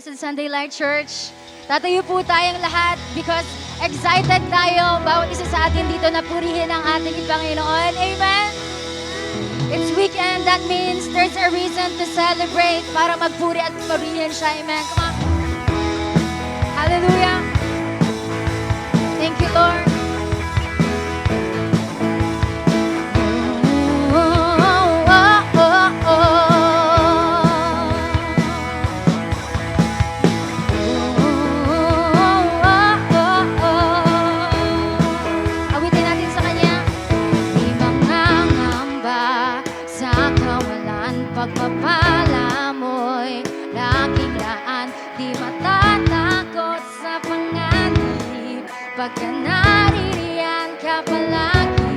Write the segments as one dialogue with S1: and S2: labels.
S1: Blessed Sunday Light Church. Tatayo po tayong lahat because excited tayo, bawat isa sa atin dito na purihin ang ating Panginoon. Amen? It's weekend, that means there's a reason to celebrate para magpuri at purihin siya. Amen? Come on. Hallelujah. Thank you, Lord.
S2: Pagpapala mo'y laging daan, di matatakot sa panganib. Pagka naririyan ka palagi,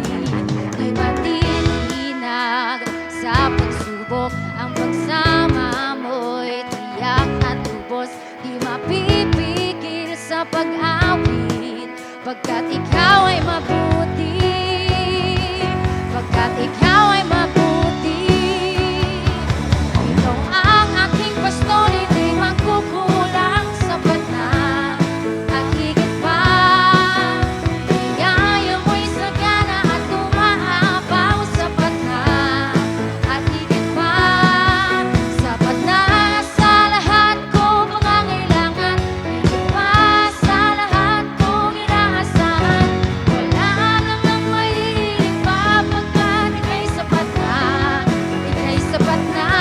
S2: di matitinag sa pagsubok. Ang pagsama mo'y tiyak at lubos, di mapipigil sa pag-awit. Pagkat ikaw ay mabuti, pagkat ikaw ay mabuti. Pastor, hindi magkukulang, sapat na at higit pa. Bigaya mo'y sagana at umaapaw, sapat na at higit pa. Sapat na sa lahat kong pangangailangan, higit pa sa lahat kong inaasahan. Wala namang mahihiling pa pagkat ika'y sapat na, ika'y sapat na.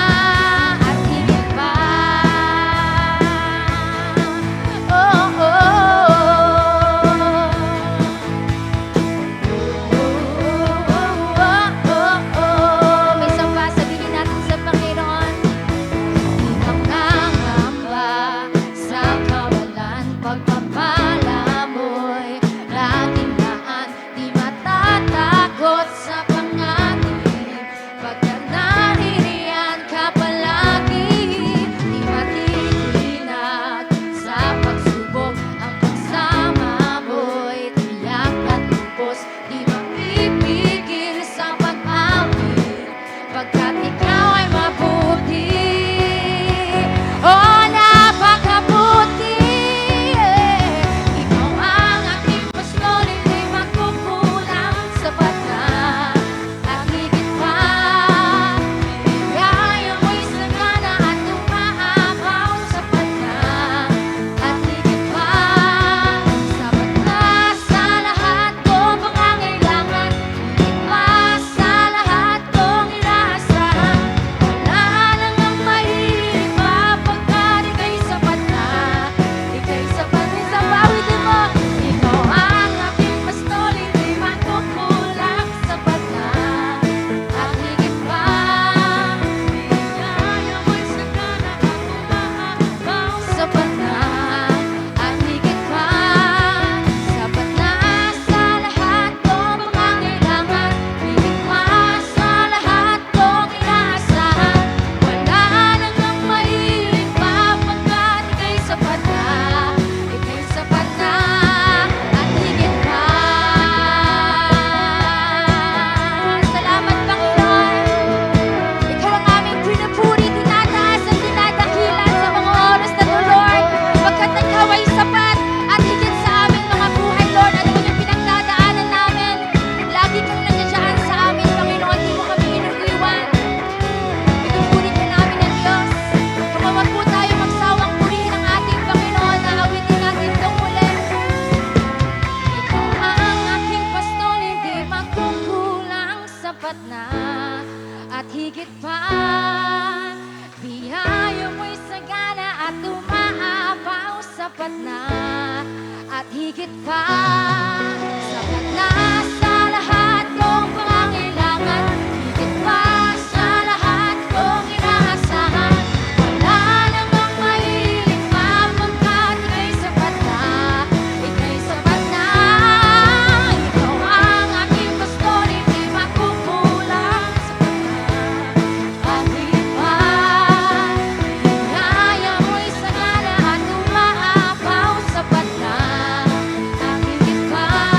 S2: At higit pa, biyaya mo'y sagana at umaapaw, sapat na at higit pa, sapat na sa lahat kong pangangailangan, higit pa sa lahat kong inaasahan. Wala namang mahihiling pa pagkat ika'y sapat na, ika'y sapat na. Ikaw ang aking pastor, hindi magkukulang, sapat na at higit pa. Biyaya mo'y sagana at umaapaw, sapat na at higit pa.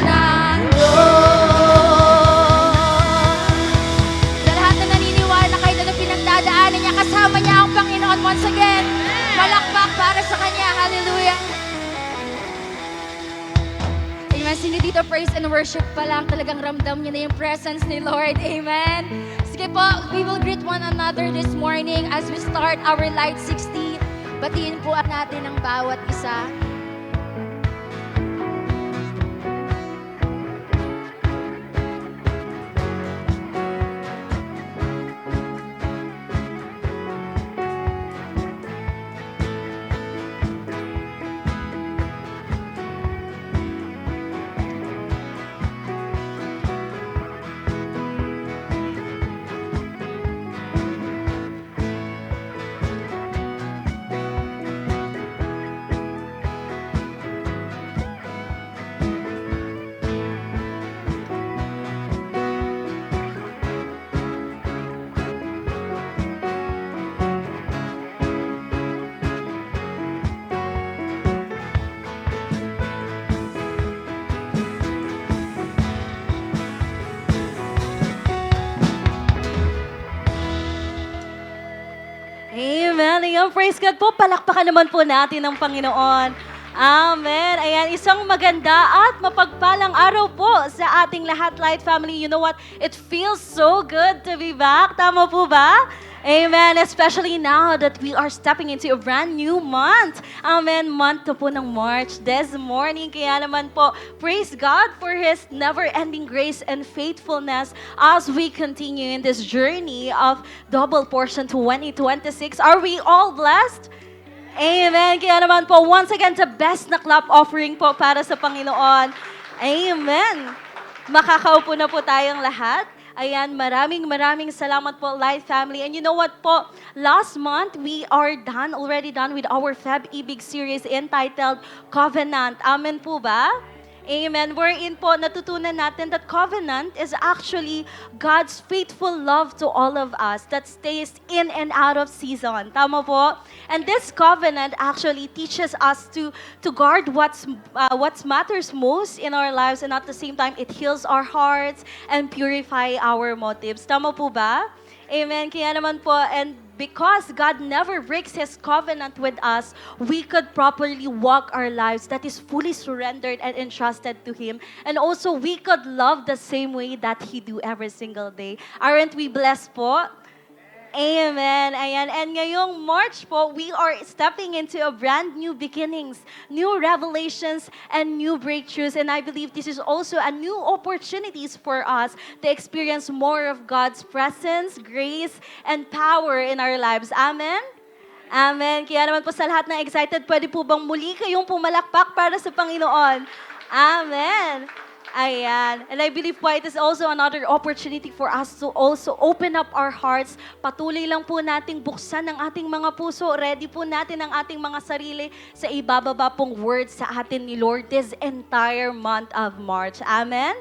S2: ng Diyos.
S1: Sa lahat na naniniwala na kahit ano pinagdadaanan niya, kasama niya ang Panginoon once again. Palakpak para sa Kanya. Hallelujah. Amen. Sino dito praise and worship pa lang, talagang ramdam niyo na yung presence ni Lord. Amen. Sige po, we will greet one another this morning as we start our Light 60. Batiin po natin ang bawat isa.
S3: Amen. Ayan, praise God po. Palakpakan naman po natin ang Panginoon. Amen. Ayan, isang maganda at mapagpalang araw po sa ating lahat, Light Family. You know what? It feels so good to be back. Tama po ba? Amen. Especially now that we are stepping into a brand new month. Amen. Month to po ng March this morning. Kaya naman po, praise God for His never-ending grace and faithfulness as we continue in this journey of Double Portion 2026. Are we all blessed? Amen. Kaya naman po, once again, the best na clap offering po para sa Panginoon. Amen. Makakaupo na po tayong lahat. Ayan, maraming salamat po, Light Family. And you know what po? Last month, we are already done with our Feb Ibig series entitled Covenant. Amen po ba? Amen. Wherein po, natutunan natin that covenant is actually God's faithful love to all of us that stays in and out of season. Tama po? And this covenant actually teaches us to guard what matters most in our lives, and at the same time, it heals our hearts and purify our motives. Tama po ba? Amen. Kaya naman po, and because God never breaks His covenant with us, we could properly walk our lives that is fully surrendered and entrusted to Him. And also, we could love the same way that He do every single day. Aren't we blessed po? Amen. Ayan. And ngayong March po, we are stepping into a brand new beginnings, new revelations, and new breakthroughs. And I believe this is also a new opportunities for us to experience more of God's presence, grace, and power in our lives. Amen? Amen. Kaya naman po sa lahat ng excited, pwede po bang muli kayong pumalakpak para sa Panginoon? Amen. Ayan. And I believe po it is also another opportunity for us to also open up our hearts. Patuloy lang po nating buksan ang ating mga puso. Ready po natin ang ating mga sarili sa ibababa pong words sa atin ni Lord this entire month of March. Amen?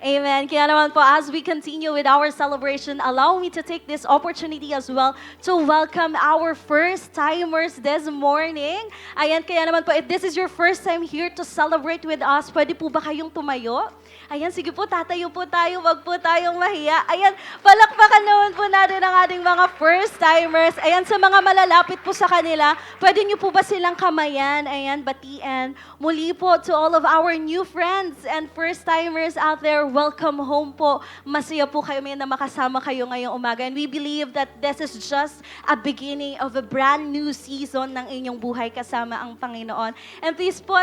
S3: Amen. Kaya naman po, as we continue with our celebration, allow me to take this opportunity as well to welcome our first-timers this morning. Ayan, kaya naman po, if this is your first time here to celebrate with us, pwede po ba kayong tumayo? Ayan, sige po, tatayo po tayo, wag po tayong mahiya. Ayan, palakpakan naman po natin ang ating mga first-timers. Ayan, sa mga malalapit po sa kanila, pwede niyo po ba silang kamayan? Ayan, batian. Muli po to all of our new friends and first-timers out there, welcome home po. Masaya po kami na makasama kayo ngayong umaga. And we believe that this is just a beginning of a brand new season ng inyong buhay kasama ang Panginoon. And please po,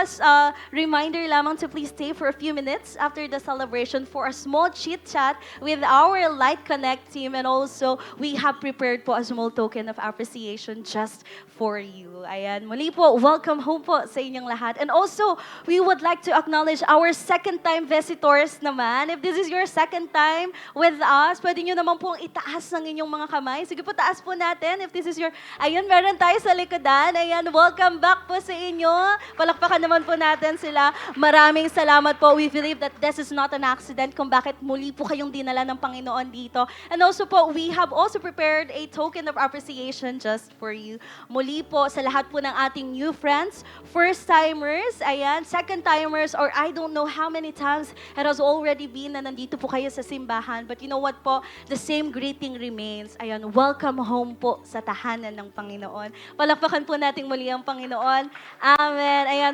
S3: reminder lamang to please stay for a few minutes after the celebration for a small chit-chat with our Light Connect team. And also, we have prepared po a small token of appreciation just for you. Ayan, muli po, welcome home po sa inyong lahat. And also, we would like to acknowledge our second-time visitors naman. Likodan. If this is your second time with us, pwede nyo naman pong itaas ng inyong mga kamay. Sige po, taas po natin. If this is your... Ayun, meron tayo sa likodan. Ayan, welcome back po sa inyo. Palakpakan naman po natin sila. Maraming salamat po. We believe that this is not an accident kung bakit muli po kayong dinala ng Panginoon dito. And also po, we have also prepared a token of appreciation just for you. Muli po sa lahat po ng ating new friends, first-timers, ayan, second-timers, or I don't know how many times it has already been na nandito po kayo sa simbahan. But you know what po? The same greeting remains. Ayan, welcome home po sa tahanan ng Panginoon. Palakpakan po natin muli ang Panginoon. Amen. Ayan.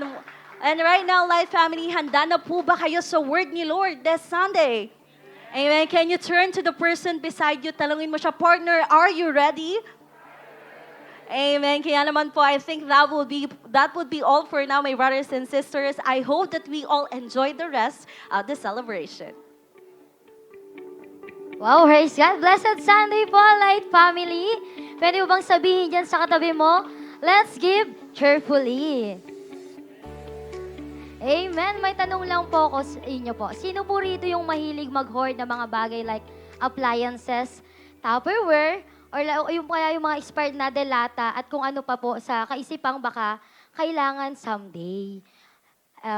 S3: And right now, Life Family, handa na po ba kayo sa word ni Lord this Sunday? Amen. Can you turn to the person beside you? Talungin mo siya, partner, are you ready? Amen. Kaya naman po, I think that would be all for now, my brothers and sisters. I hope that we all enjoy the rest of the celebration.
S1: Wow, praise God. Blessed Sunday po, Light Family. Pwede mo bang sabihin dyan sa katabi mo, let's give cheerfully. Amen. May tanong lang po ako sa inyo po. Sino po rito yung mahilig mag-hoard ng mga bagay like appliances, Tupperware, or yung kaya yung mga expired na delata at kung ano pa po sa kaisipang baka kailangan someday.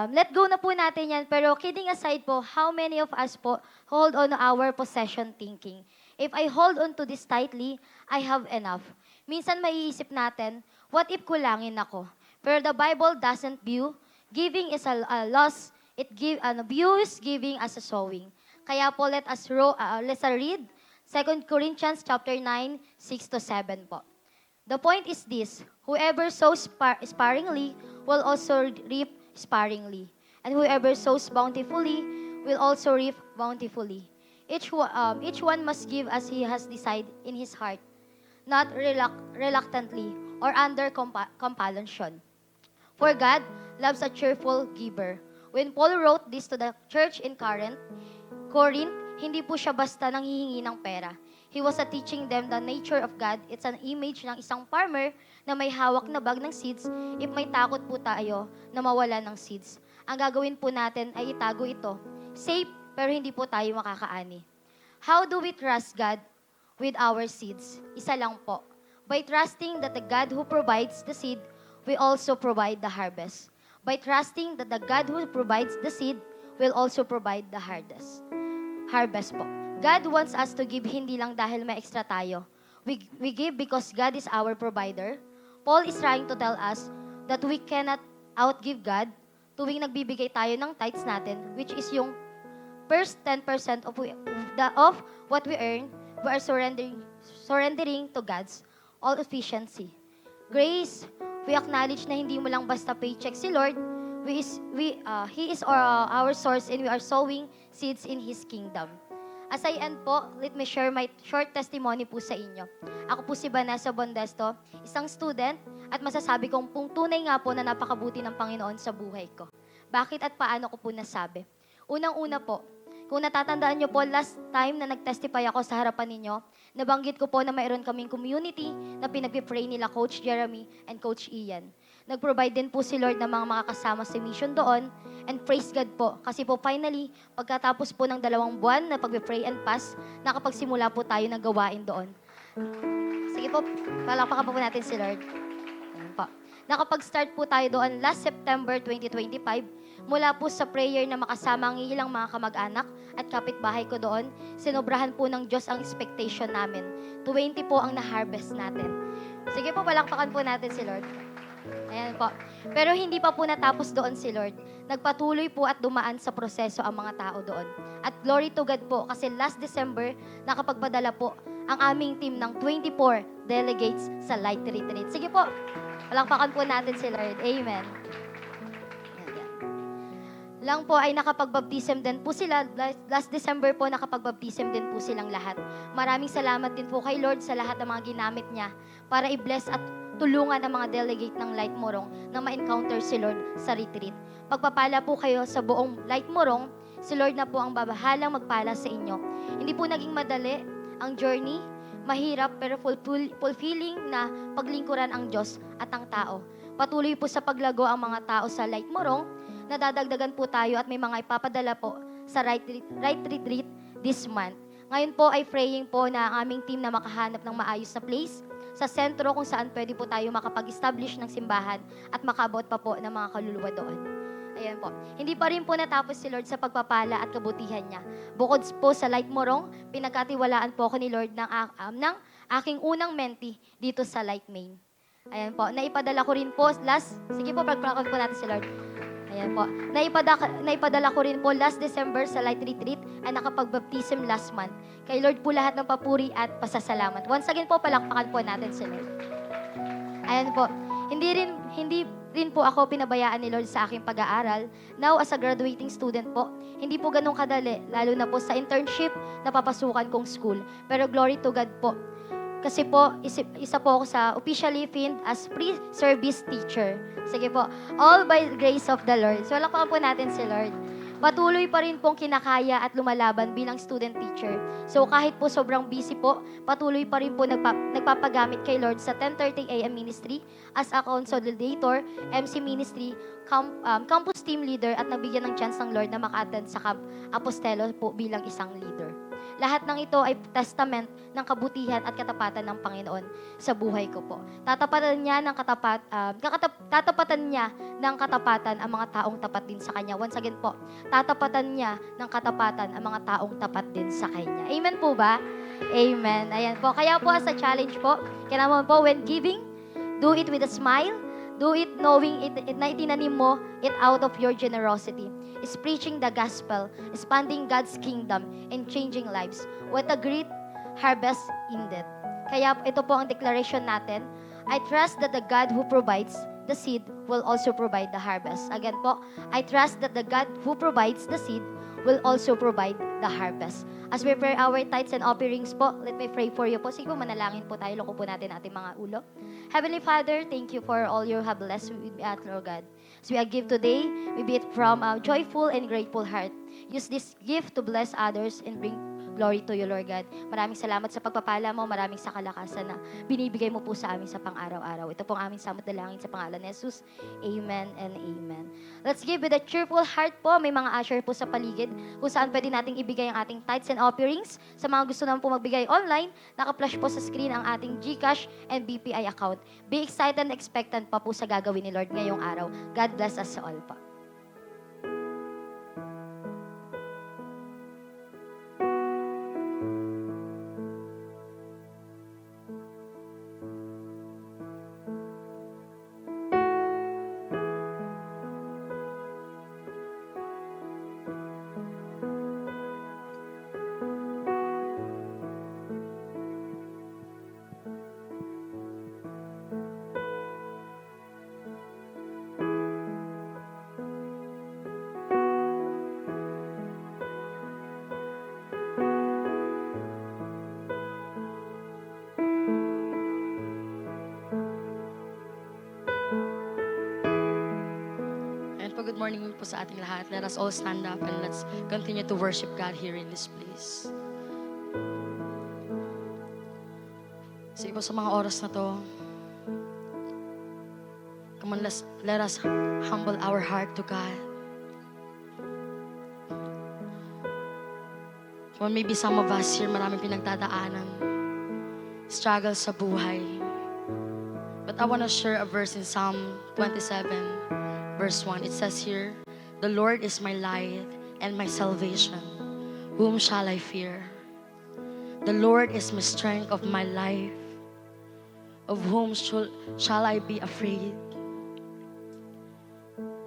S1: Let go na po natin yan. Pero kidding aside po, how many of us po hold on our possession thinking? If I hold on to this tightly, I have enough. Minsan maiisip natin, what if kulangin ako? Pero the Bible doesn't view giving is a loss. It views giving as a sowing. Kaya po let's read 2 Corinthians chapter 9, 6-7 po. The point is this, whoever sows sparingly will also reap sparingly. And whoever sows bountifully will also reap bountifully. Each one must give as he has decided in his heart, not reluctantly or under compulsion. For God loves a cheerful giver. When Paul wrote this to the church in Corinth, hindi po siya basta nanghihingi ng pera. He was teaching them the nature of God. It's an image ng isang farmer na may hawak na bag ng seeds if may takot po tayo na mawala ng seeds. Ang gagawin po natin ay itago ito. Safe, pero hindi po tayo makakaani. How do we trust God with our seeds? Isa lang po. By trusting that the God who provides the seed will also provide the harvest. By trusting that the God who provides the seed will also provide the harvest po. God wants us to give hindi lang dahil may extra tayo. We give because God is our provider. Paul is trying to tell us that we cannot outgive God tuwing nagbibigay tayo ng tithes natin, which is yung first 10% of what we earn, we are surrendering to God's all efficiency. Grace, we acknowledge na hindi mo lang basta paycheck si Lord. He is our source and we are sowing seeds in His kingdom. As I end po, let me share my short testimony po sa inyo. Ako po si Vanessa Bondesto, isang student at masasabi kong tunay nga po na napakabuti ng Panginoon sa buhay ko. Bakit at paano ko po nasabi? Unang-una po, kung natatandaan nyo po, last time na nag-testify ako sa harapan ninyo, nabanggit ko po na mayroon kaming community na pinag-pray nila Coach Jeremy and Coach Ian. Nag-provide din po si Lord ng mga makakasama sa mission doon. And praise God po. Kasi po finally, pagkatapos po ng 2 buwan na pag-pray and fast, nakapagsimula po tayo ng gawain doon. Sige po, palakpakan po natin si Lord. Ayan po. Nakapag-start po tayo doon last September 2025. Mula po sa prayer na makasama ang ilang mga kamag-anak at kapitbahay ko doon, sinobrahan po ng Diyos ang expectation namin. 20 po ang na-harvest natin. Sige po, palakpakan po natin si Lord. Ayan po. Pero hindi pa po natapos doon si Lord. Nagpatuloy po at dumaan sa proseso ang mga tao doon. At glory to God po kasi last December, nakapagpadala po ang aming team ng 24 delegates sa Light Retreat. Sige po, palakpakan po natin si Lord. Amen. Lang po ay nakapagbaptism din po sila. Last December po nakapagbaptism din po silang lahat. Maraming salamat din po kay Lord sa lahat ng mga ginamit niya para i-bless at tulungan ang mga delegate ng Light Morong na ma-encounter si Lord sa retreat. Pagpapala po kayo sa buong Light Morong, si Lord na po ang babahalang magpala sa inyo. Hindi po naging madali ang journey, mahirap pero fulfilling na paglingkuran ang Diyos at ang tao. Patuloy po sa paglago ang mga tao sa Light Morong, nadadagdagan po tayo at may mga ipapadala po
S2: sa Right Retreat this month. Ngayon po ay praying po na ang aming team na makahanap ng maayos na place sa sentro kung saan pwede po tayo makapag-establish ng simbahan at makabot pa po ng mga kaluluwa doon. Ayan po. Hindi pa rin po natapos si Lord sa pagpapala at kabutihan niya. Bukod po sa Light Morong, pinagkatiwalaan po ako ni Lord ng aking unang mentee dito sa Light Main. Ayan po. Naipadala ko rin po sige po, pagprakot po natin si Lord. Ayan po. Naipadala ko rin po last December sa Light Retreat ay nakapag-baptism last month. Kay Lord po lahat ng papuri at pasasalamat. Once again po, palakpakan po natin si Lord. Ayan po. Hindi rin po ako pinabayaan ni Lord sa aking pag-aaral. Now, as a graduating student po, hindi po ganun kadali, lalo na po sa internship na papasukan kong school. Pero glory to God po. Kasi po, isa po ako sa officially finned as pre-service teacher. Sige po, all by the grace of the Lord. So, lakpakan po natin si Lord. Patuloy pa rin pong kinakaya at lumalaban bilang student teacher. So kahit po sobrang busy po, patuloy pa rin po nagpapagamit kay Lord sa 10:30 a.m. ministry as a consolidator, MC ministry, campus team leader at nabigyan ng chance ng Lord na maka-attend sa Camp Apostelo po bilang isang leader. Lahat ng ito ay testament ng kabutihan at katapatan ng Panginoon sa buhay ko po. Tatapatan niya ng katapatan ang mga taong tapat din sa Kanya. Once again po, tatapatan niya ng katapatan ang mga taong tapat din sa Kanya. Amen po ba? Amen. Ayan po. Kaya po sa challenge po, kaya naman po, when giving, do it with a smile. Do it knowing na itinanim mo it out of your generosity. Is preaching the gospel, expanding God's kingdom, and changing lives. What a great harvest indeed. Kaya ito po ang declaration natin. I trust that the God who provides the seed will also provide the harvest. Again po, I trust that the God who provides the seed will also provide the harvest. As we pray our tithes and offerings po, let me pray for you po. Sige po, manalangin po tayo. Loko po natin ating mga ulo. Heavenly Father, thank you for all you have blessed with me at Lord God. As we give today, we be it from a joyful and grateful heart. Use this gift to bless others and bring glory to you, Lord God. Maraming salamat sa pagpapala mo, maraming sa kalakasan na binibigay mo po sa amin sa pang-araw-araw. Ito pong aming samot dalangin sa pangalan ni Jesus. Amen and amen. Let's give with a cheerful heart po. May mga usher po sa paligid kung saan pwede nating ibigay ang ating tithes and offerings. Sa mga gusto naman po magbigay online, naka-flash po sa screen ang ating GCash and BPI account. Be excited and expectant pa po sa gagawin ni Lord ngayong araw. God bless us all pa.
S4: Good morning po sa ating lahat. Let us all stand up and let's continue to worship God here in this place. Sige po sa mga oras na to, come on, let us humble our heart to God. Come on, maybe some of us here, maraming pinagdadaanan, struggle sa buhay. But I want to share a verse in Psalm 27, Verse 1, it says here, the Lord is my light and my salvation. Whom shall I fear? The Lord is my strength of my life. Of whom shall I be afraid?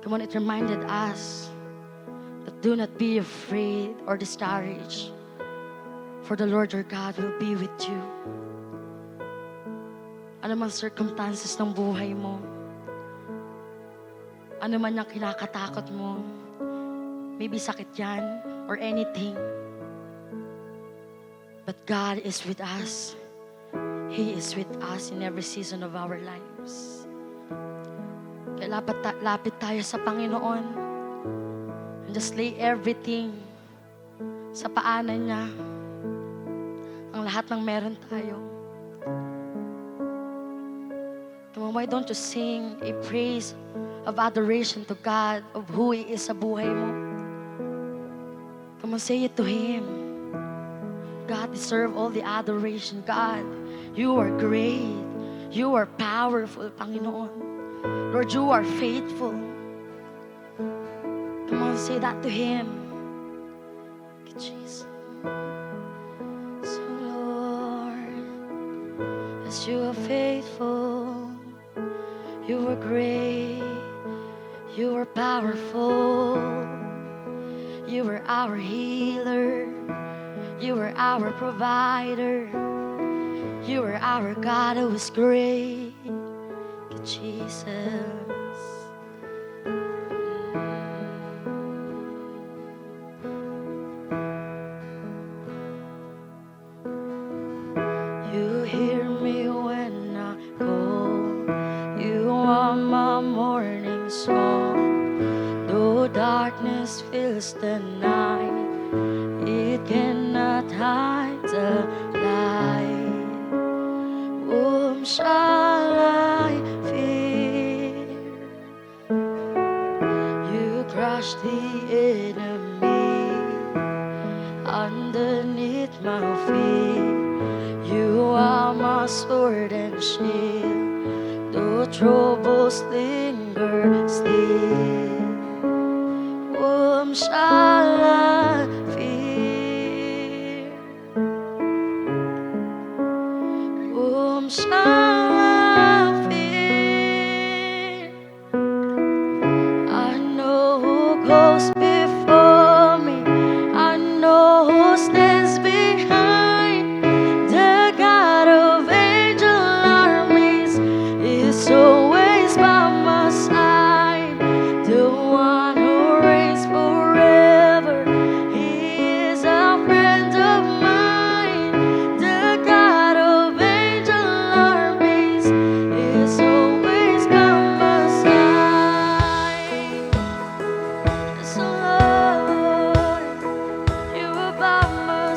S4: Come on, it reminded us that do not be afraid or discouraged. For the Lord your God will be with you. Ano man circumstances ng buhay mo, ano man yung kinakatakot mo, maybe sakit yan or anything. But God is with us. He is with us in every season of our lives. Kaya lapit tayo sa Panginoon and just lay everything sa paanan niya. Ang lahat ng meron tayo. Come on, why don't you sing a praise of adoration to God of who He is sa buhay mo? on, say it to Him. God deserve all the adoration. God, you are great. You are powerful, Panginoon. Lord, you are faithful. Come on, say that to Him. Thank you, Jesus. So, Lord, as you are faithful, you are great, you are powerful, you are our healer, you are our provider, you are our God who is great. Thank you, Jesus. You hear me when I call. You are my morning song. Though darkness fills the night, it cannot hide the light. Whom shall I fear? You crush the enemy underneath my feet. You are my sword and shield, though troubles linger still. Whom shall I fear? Whom shall I fear? I know who goes before me. I know who stands behind. The God of angel armies is always by my side. The one who reigns forever, He is a friend of mine. The God of angel armies is always by my side. So Lord, you are by my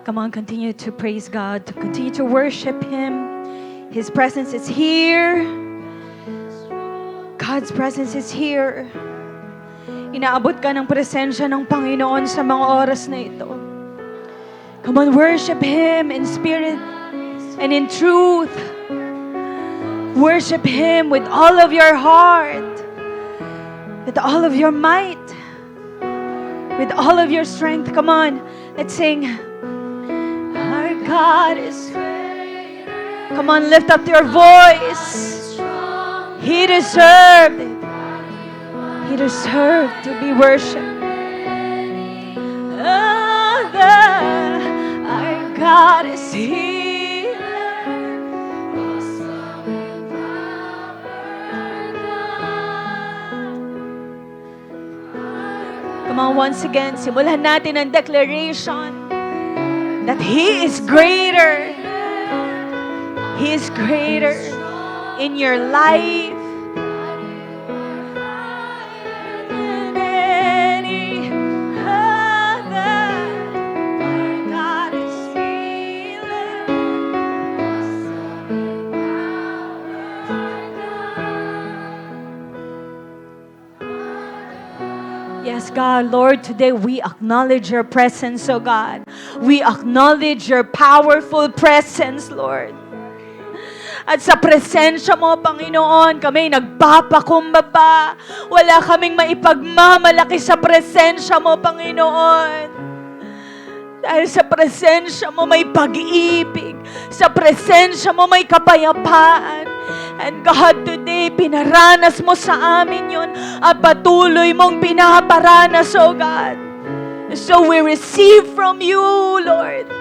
S3: Come on, continue to praise God, to continue to worship Him. His presence is here. God's presence is here. Inaabot ka ng presensya ng Panginoon sa mga oras na ito. Come on, worship Him in spirit and in truth. Worship Him with all of your heart, with all of your might, with all of your strength. Come on, let's sing. Our God is greater. Come on, lift up your voice. He deserved it. He deserved to be worshipped. Our God is here. Come on, once again, simulan natin ang declaration that He is greater. He is greater in your life. Than any other. Our God is healer. Yes, God, Lord, today we acknowledge your presence, oh God. We acknowledge your powerful presence, Lord. At sa presensya mo, Panginoon, kami nagpapakumbaba. Wala kaming maipagmamalaki sa presensya mo, Panginoon. Dahil sa presensya mo may pag-ibig. Sa presensya mo may kapayapaan. And God, today, pinaranas mo sa amin yun at patuloy mong pinaparanas, oh God. So we receive from you, Lord.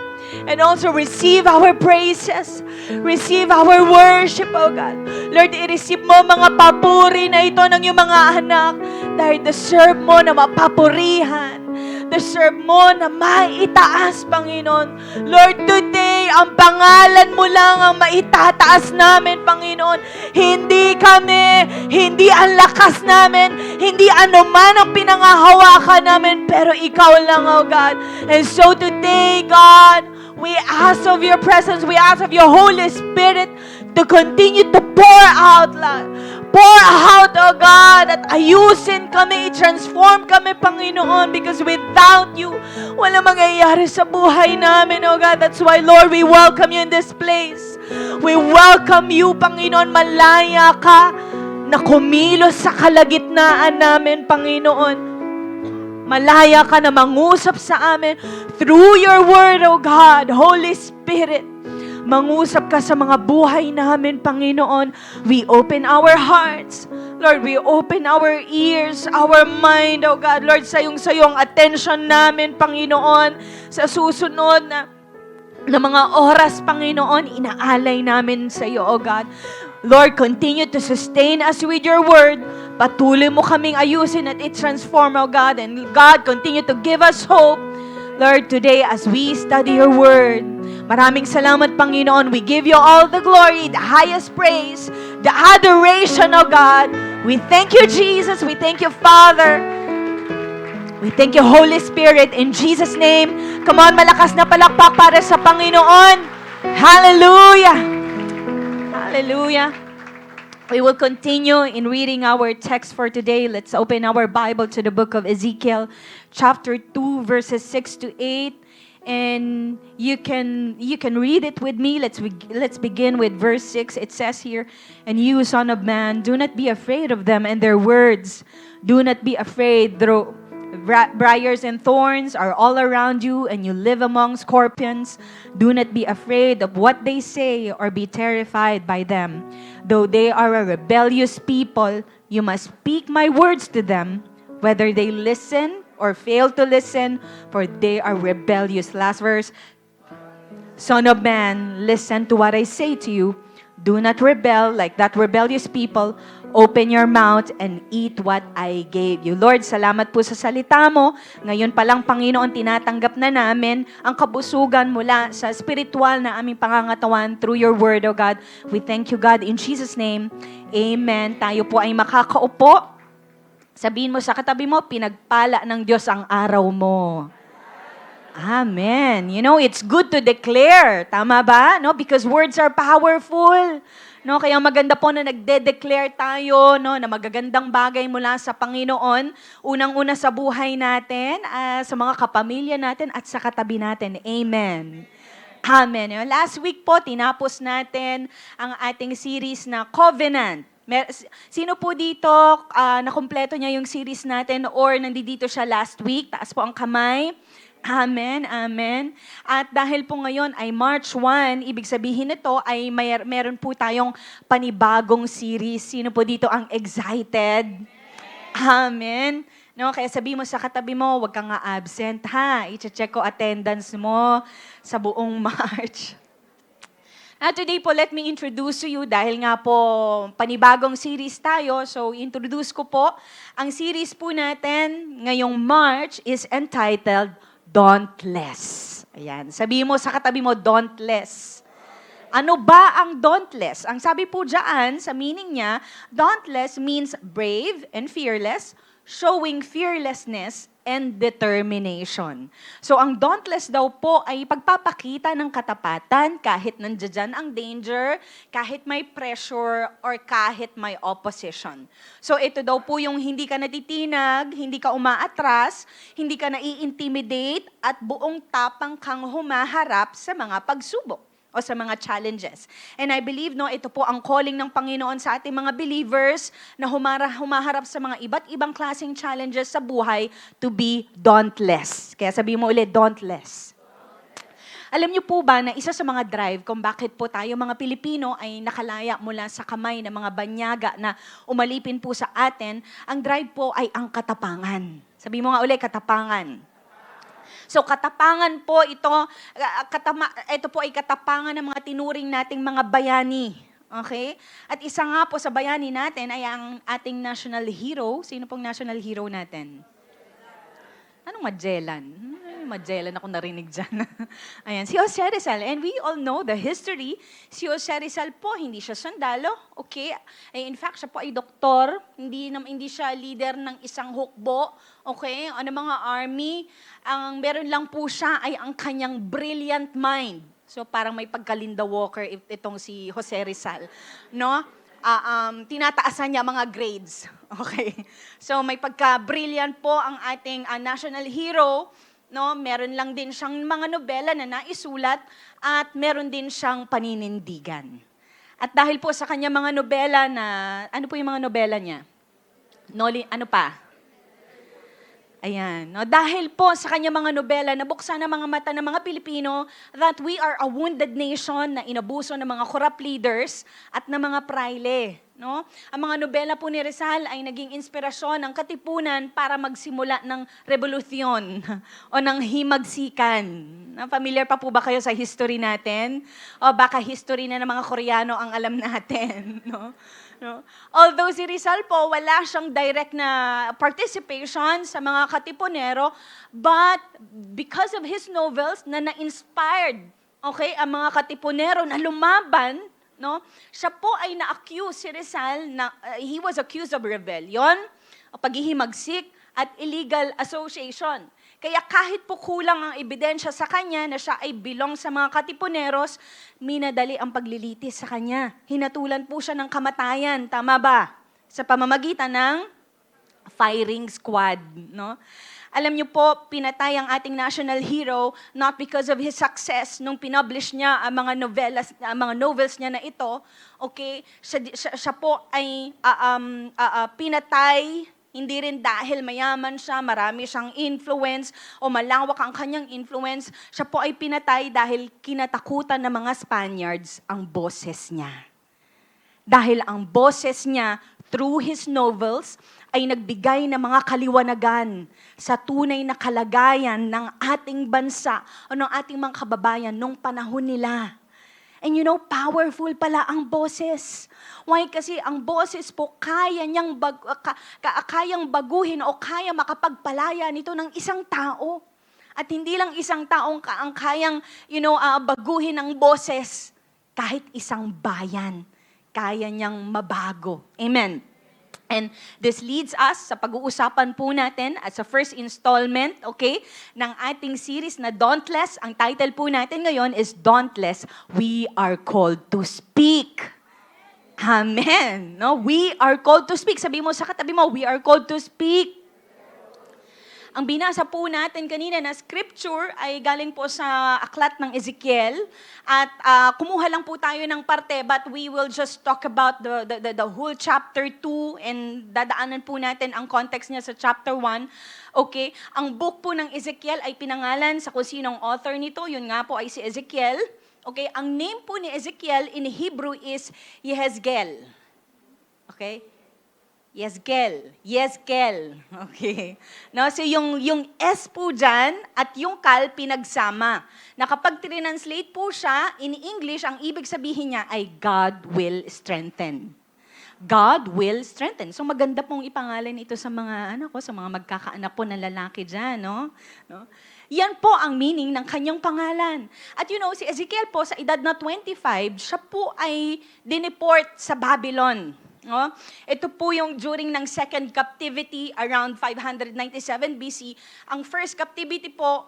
S3: And also receive our praises. Receive our worship, oh God. Lord, i-receive mo mga papuri na ito ng iyong mga anak. Dahil deserve mo na mapapurihan. Deserve mo na maitaas, Panginoon. Lord, today, ang pangalan mo lang ang maitataas namin, Panginoon. Hindi kami, hindi ang lakas namin, hindi anuman ang pinangahawakan namin, pero ikaw lang, oh God. And so today, God, we ask of your presence, we ask of your Holy Spirit to continue to pour out, Lord. Pour out, oh God, at ayusin kami, i-transform kami, Panginoon, because without you, wala mangyayari sa buhay namin, oh God. That's why, Lord, we welcome you in this place. We welcome you, Panginoon. Malaya ka na kumilos sa kalagitnaan namin, Panginoon. Malaya ka na mangusap sa amin through your word, oh God. Holy Spirit, mangusap ka sa mga buhay namin, Panginoon. We open our hearts. Lord, we open our ears, our mind, oh God. Lord, sayong-sayong attention namin, Panginoon, sa susunod na mga oras, Panginoon, inaalay namin sa iyo, oh God. Lord, continue to sustain us with your word. Patuloy mo kaming ayusin at i-transform, oh God. And God, continue to give us hope. Lord, today as we study your word, maraming salamat, Panginoon. We give you all the glory, the highest praise, the adoration, oh God. We thank you, Jesus. We thank you, Father. We thank you, Holy Spirit. In Jesus' name, come on, malakas na palakpak para sa Panginoon. Hallelujah. Hallelujah. We will continue in reading our text for today. Let's open our Bible to the book of Ezekiel, chapter 2, verses 6 to 8. And you can read it with me. Let's begin with verse 6. It says here, "And you, son of man, do not be afraid of them and their words. Do not be afraid, though briars and thorns are all around you, and you live among scorpions. Do not be afraid of what they say or be terrified by them. Though they are a rebellious people, you must speak my words to them, whether they listen or fail to listen, for they are rebellious." Last verse. "Son of man, listen to what I say to you. Do not rebel like that rebellious people. Open your mouth and eat what I gave you." Lord, salamat po sa salita mo. Ngayon pa lang, Panginoon, tinatanggap na namin ang kabusugan mula sa spiritual na aming pangangatawan through your word, O God. We thank you, God, in Jesus' name. Amen. Tayo po ay makakaupo. Sabihin mo sa katabi mo, pinagpala ng Diyos ang araw mo.
S5: Amen. You know, it's good to declare. Tama ba? No? Because words are powerful. No, kaya maganda po na nagde-declare tayo, no, na magagandang bagay mula sa Panginoon, unang-una sa buhay natin, sa mga kapamilya natin at sa katabi natin. Amen. Amen. You know, last week po, tinapos natin ang ating series na Covenant. Sino po dito, nakumpleto niya yung series natin or nandito siya last week? Taas po ang kamay. Amen, amen. At dahil po ngayon ay March 1, ibig sabihin nito ay meron po tayong panibagong series. Sino po dito ang excited? Amen. No, kaya sabi mo sa katabi mo, huwag kang nga absent ha. I-check ko attendance mo sa buong March. Now today po, let me introduce to you dahil nga po panibagong series tayo. So introduce ko po, ang series po natin ngayong March is entitled Dauntless. Ayan. Sabi mo sa katabi mo, dauntless. Ano ba ang dauntless? Ang sabi po dyan, sa meaning niya, dauntless means brave and fearless, showing fearlessness and determination. So ang dauntless daw po ay pagpapakita ng katapatan kahit nandiyan ang danger, kahit may pressure, or kahit may opposition. So ito daw po yung hindi ka natitinag, hindi ka umaatras, hindi ka nai-intimidate, at buong tapang kang humaharap sa mga pagsubok o sa mga challenges. And I believe, no, ito po ang calling ng Panginoon sa ating mga believers na humaharap sa mga iba't ibang klaseng challenges sa buhay to be dauntless. Kaya sabi mo ulit, dauntless. Alam niyo po ba na isa sa mga drive kung bakit po tayo mga Pilipino ay nakalaya mula sa kamay ng mga banyaga na umalipin po sa atin, ang drive po ay ang katapangan. Sabi mo nga ulit, katapangan. So katapangan po ito, ito po ay katapangan ng mga tinuring nating mga bayani. Okay? At isa nga po sa bayani natin ay ang ating national hero. Sino pong national hero natin? Anong Magellan? Magellan ako narinig dyan. Ayan, si Jose Rizal. And we all know the history. Si Jose Rizal po, hindi siya sundalo. Okay? In fact, siya po ay doktor. Hindi siya leader ng isang hukbo. Okay? O ng mga army. Ang meron lang po siya ay ang kanyang brilliant mind. So parang may pagka-Linda Walker itong si Jose Rizal. No? Tinataasan niya mga grades. Okay? So may pagka-brilliant po ang ating national hero. No, meron lang din siyang mga nobela na naisulat at meron din siyang paninindigan. At dahil po sa kanya mga nobela na, ano po yung mga nobela niya? Ano pa? Ayan. No, dahil po sa kanya mga nobela, nabuksan ang mga mata ng mga Pilipino that we are a wounded nation na inabuso ng mga corrupt leaders at ng mga praile. No? Ang mga nobela po ni Rizal ay naging inspirasyon ng katipunan para magsimula ng revolusyon o ng himagsikan. Familiar pa po ba kayo sa history natin? O baka history na ng mga Koreano ang alam natin. No? No? Although si Rizal po, wala siyang direct na participation sa mga katipunero, but because of his novels na na-inspired, okay, ang mga katipunero na lumaban, no? Siya po ay na-accuse si Rizal na he was accused of rebellion, paghihimagsik at illegal association. Kaya kahit po kulang ang ebidensya sa kanya na siya ay belong sa mga katipuneros, minadali ang paglilitis sa kanya. Hinatulan po siya ng kamatayan, tama ba? Sa pamamagitan ng firing squad, no? Alam niyo po, pinatay ang ating national hero not because of his success nung pinublish niya ang mga novels niya na ito. Okay? Siya po ay pinatay hindi rin dahil mayaman siya, marami siyang influence o malawak ang kanyang influence. Siya po ay pinatay dahil kinatakutan ng mga Spaniards ang boses niya. Dahil ang boses niya, through his novels, ay nagbigay ng mga kaliwanagan sa tunay na kalagayan ng ating bansa o ng ating mga kababayan nung panahon nila. And you know, powerful pala ang boses. Why? Kasi ang boses po kayang baguhin o kaya makapagpalaya nito ng isang tao. At hindi lang isang taong ang kayang, baguhin ang boses. Kahit isang bayan, kaya niyang mabago. Amen. And this leads us sa pag-uusapan po natin at sa first installment, okay, ng ating series na Dauntless. Ang title po natin ngayon is Dauntless, We Are Called to Speak. Amen. No, we are called to speak. Sabi mo sa katabi mo, we are called to speak. Ang binasa po natin kanina na scripture ay galing po sa aklat ng Ezekiel at kumuha lang po tayo ng parte but we will just talk about the whole chapter 2 and dadaanan po natin ang context niya sa chapter 1. Okay, ang book po ng Ezekiel ay pinangalan sa kung sinong author nito, yun nga po ay si Ezekiel. Okay, ang name po ni Ezekiel in Hebrew is Yehezkel. Okay? Yezkel. Okay. No, so yung S po dyan at yung kal pinagsama. Na kapag translate po siya, in English, ang ibig sabihin niya ay God will strengthen. God will strengthen. So maganda pong ipangalan ito sa mga sa mga magkakaanak po na lalaki dyan, no? Yan po ang meaning ng kanyang pangalan. At si Ezekiel po sa edad na 25, siya po ay dineport sa Babylon. No? Ito po yung during ng second captivity around 597 BC. Ang first captivity po,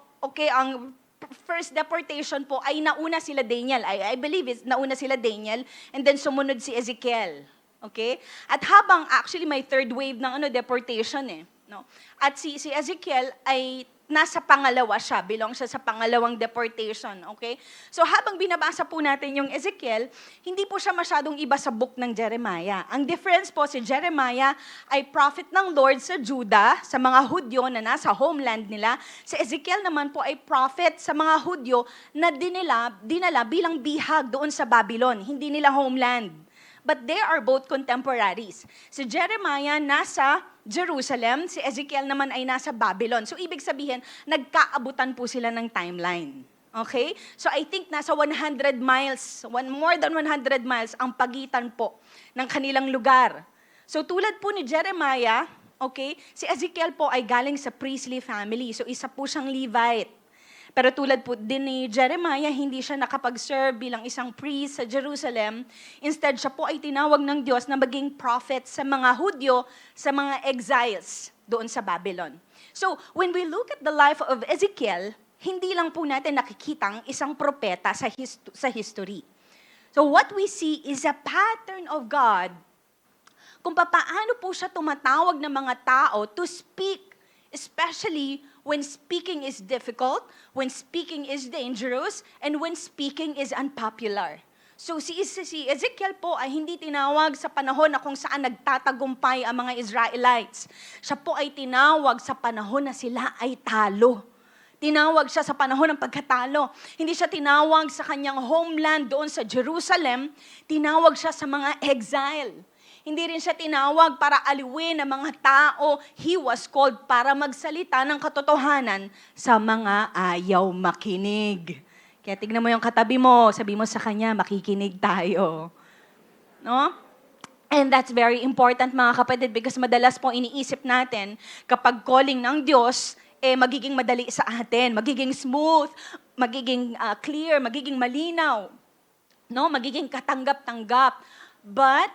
S5: ang first deportation po ay nauna sila Daniel. I believe it's nauna sila Daniel and then sumunod si Ezekiel. Okay? At habang actually may third wave ng deportation no. At si Ezekiel ay nasa pangalawa siya, belong siya sa pangalawang deportation, okay? So habang binabasa po natin yung Ezekiel, hindi po siya masyadong iba sa book ng Jeremiah. Ang difference po, si Jeremiah ay prophet ng Lord sa Judah, sa mga Hudyo na nasa homeland nila. Si Ezekiel naman po ay prophet sa mga Hudyo na dinala bilang bihag doon sa Babylon, hindi nila homeland. But they are both contemporaries. Si Jeremiah nasa Jerusalem, si Ezekiel naman ay nasa Babylon. So ibig sabihin, nagkaabutan po sila ng timeline. Okay? So I think nasa 100 miles, more than 100 miles ang pagitan po ng kanilang lugar. So tulad po ni Jeremiah, okay, si Ezekiel po ay galing sa priestly family. So isa po siyang Levite. Pero tulad po din ni Jeremiah, hindi siya nakapag-serve bilang isang priest sa Jerusalem. Instead, siya po ay tinawag ng Diyos na maging prophet sa mga Hudyo, sa mga exiles doon sa Babylon. So, when we look at the life of Ezekiel, hindi lang po natin nakikitang isang propeta sa history. So, what we see is a pattern of God kung paano po siya tumatawag ng mga tao to speak, especially when speaking is difficult, when speaking is dangerous, and when speaking is unpopular. So si Ezekiel po ay hindi tinawag sa panahon na kung saan nagtatagumpay ang mga Israelites. Siya po ay tinawag sa panahon na sila ay talo. Tinawag siya sa panahon ng pagkatalo. Hindi siya tinawag sa kanyang homeland doon sa Jerusalem. Tinawag siya sa mga exile. Hindi rin siya tinawag para aliwin ang mga tao. He was called para magsalita ng katotohanan sa mga ayaw makinig. Kaya tignan mo yung katabi mo, sabi mo sa kanya, makikinig tayo. No? And that's very important mga kapatid because madalas po iniisip natin kapag calling ng Diyos, magiging madali sa atin, magiging smooth, magiging clear, magiging malinaw, no? Magiging katanggap-tanggap. But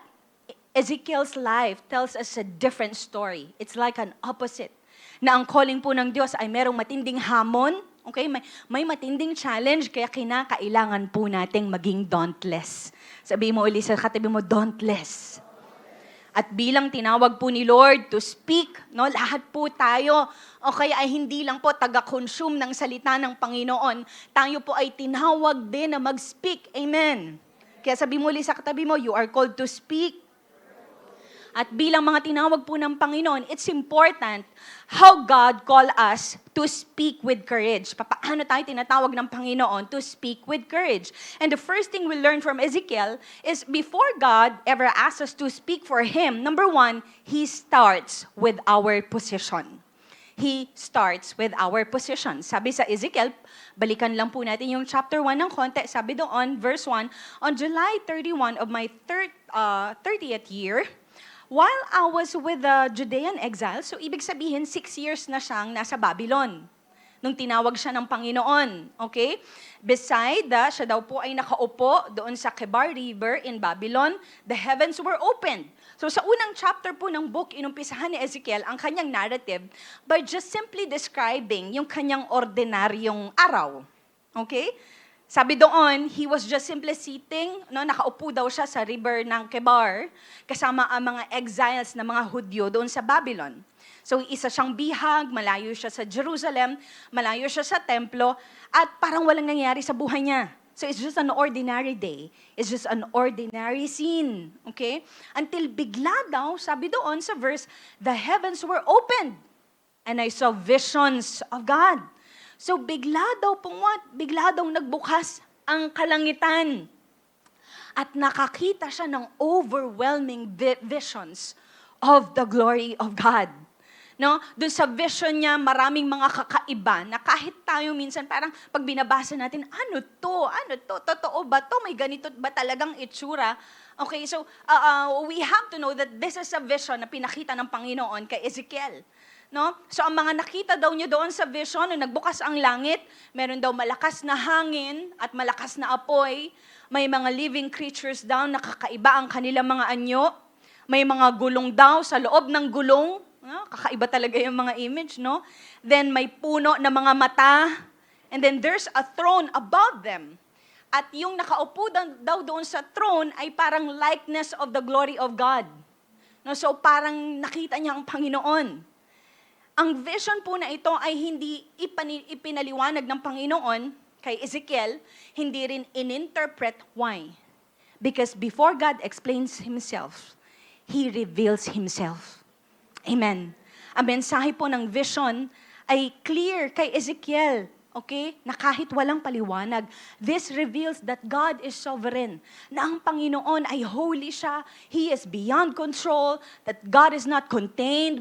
S5: Ezekiel's life tells us a different story. It's like an opposite. Na ang calling po ng Diyos ay merong matinding hamon, okay? May matinding challenge, kaya kinakailangan po nating maging dauntless. Sabi mo ulit sa katabi mo, dauntless. At bilang tinawag po ni Lord to speak, no, lahat po tayo, okay, ay hindi lang po taga-consume ng salita ng Panginoon, tayo po ay tinawag din na mag-speak. Amen. Kaya sabi mo ulit sa katabi mo, you are called to speak. At bilang mga tinawag po ng Panginoon, it's important how God call us to speak with courage. Paano tayo tinatawag ng Panginoon to speak with courage? And the first thing we learn from Ezekiel is before God ever asks us to speak for Him, number one, He starts with our position. He starts with our position. Sabi sa Ezekiel, balikan lang po natin yung chapter 1 ng konti. Sabi doon, verse 1, on July 31 of my 30th year, while I was with the Judean exile, so ibig sabihin 6 years na siyang nasa Babylon. nung tinawag siya ng Panginoon. Okay? Beside, siya daw po ay nakaupo doon sa Kebar River in Babylon. The heavens were opened. So sa unang chapter po ng book, inumpisahan ni Ezekiel ang kanyang narrative by just simply describing yung kanyang ordinaryong araw. Okay? Sabi doon, he was just simply sitting, no, nakaupo daw siya sa river ng Kebar, kasama ang mga exiles na mga Hudyo doon sa Babylon. So isa siyang bihag, malayo siya sa Jerusalem, malayo siya sa templo, at parang walang nangyari sa buhay niya. So it's just an ordinary day. It's just an ordinary scene. Okay? Until bigla daw, sabi doon sa verse, the heavens were opened, and I saw visions of God. So bigla daw bigla daw nagbukas ang kalangitan. At nakakita siya ng overwhelming visions of the glory of God. No? Doon sa vision niya, maraming mga kakaiba na kahit tayo minsan parang pag binabasa natin, ano to? Totoo ba to? May ganito ba talagang itsura? Okay, so we have to know that this is a vision na pinakita ng Panginoon kay Ezekiel. No? So ang mga nakita daw niya doon sa vision, nung nagbukas ang langit, meron daw malakas na hangin at malakas na apoy. May mga living creatures daw, nakakaiba ang kanilang mga anyo. May mga gulong daw sa loob ng gulong. No? Kakaiba talaga yung mga image, no? Then may puno na mga mata. And then there's a throne above them. At yung nakaupo daw doon sa throne ay parang likeness of the glory of God. No? So parang nakita niya ang Panginoon. Ang vision po na ito ay hindi ipinaliwanag ng Panginoon kay Ezekiel, hindi rin ininterpret. Why? Because before God explains Himself, He reveals Himself. Amen. Ang mensahe po ng vision ay clear kay Ezekiel. Okay? Na kahit walang paliwanag, this reveals that God is sovereign. Na ang Panginoon ay holy siya. He is beyond control. That God is not contained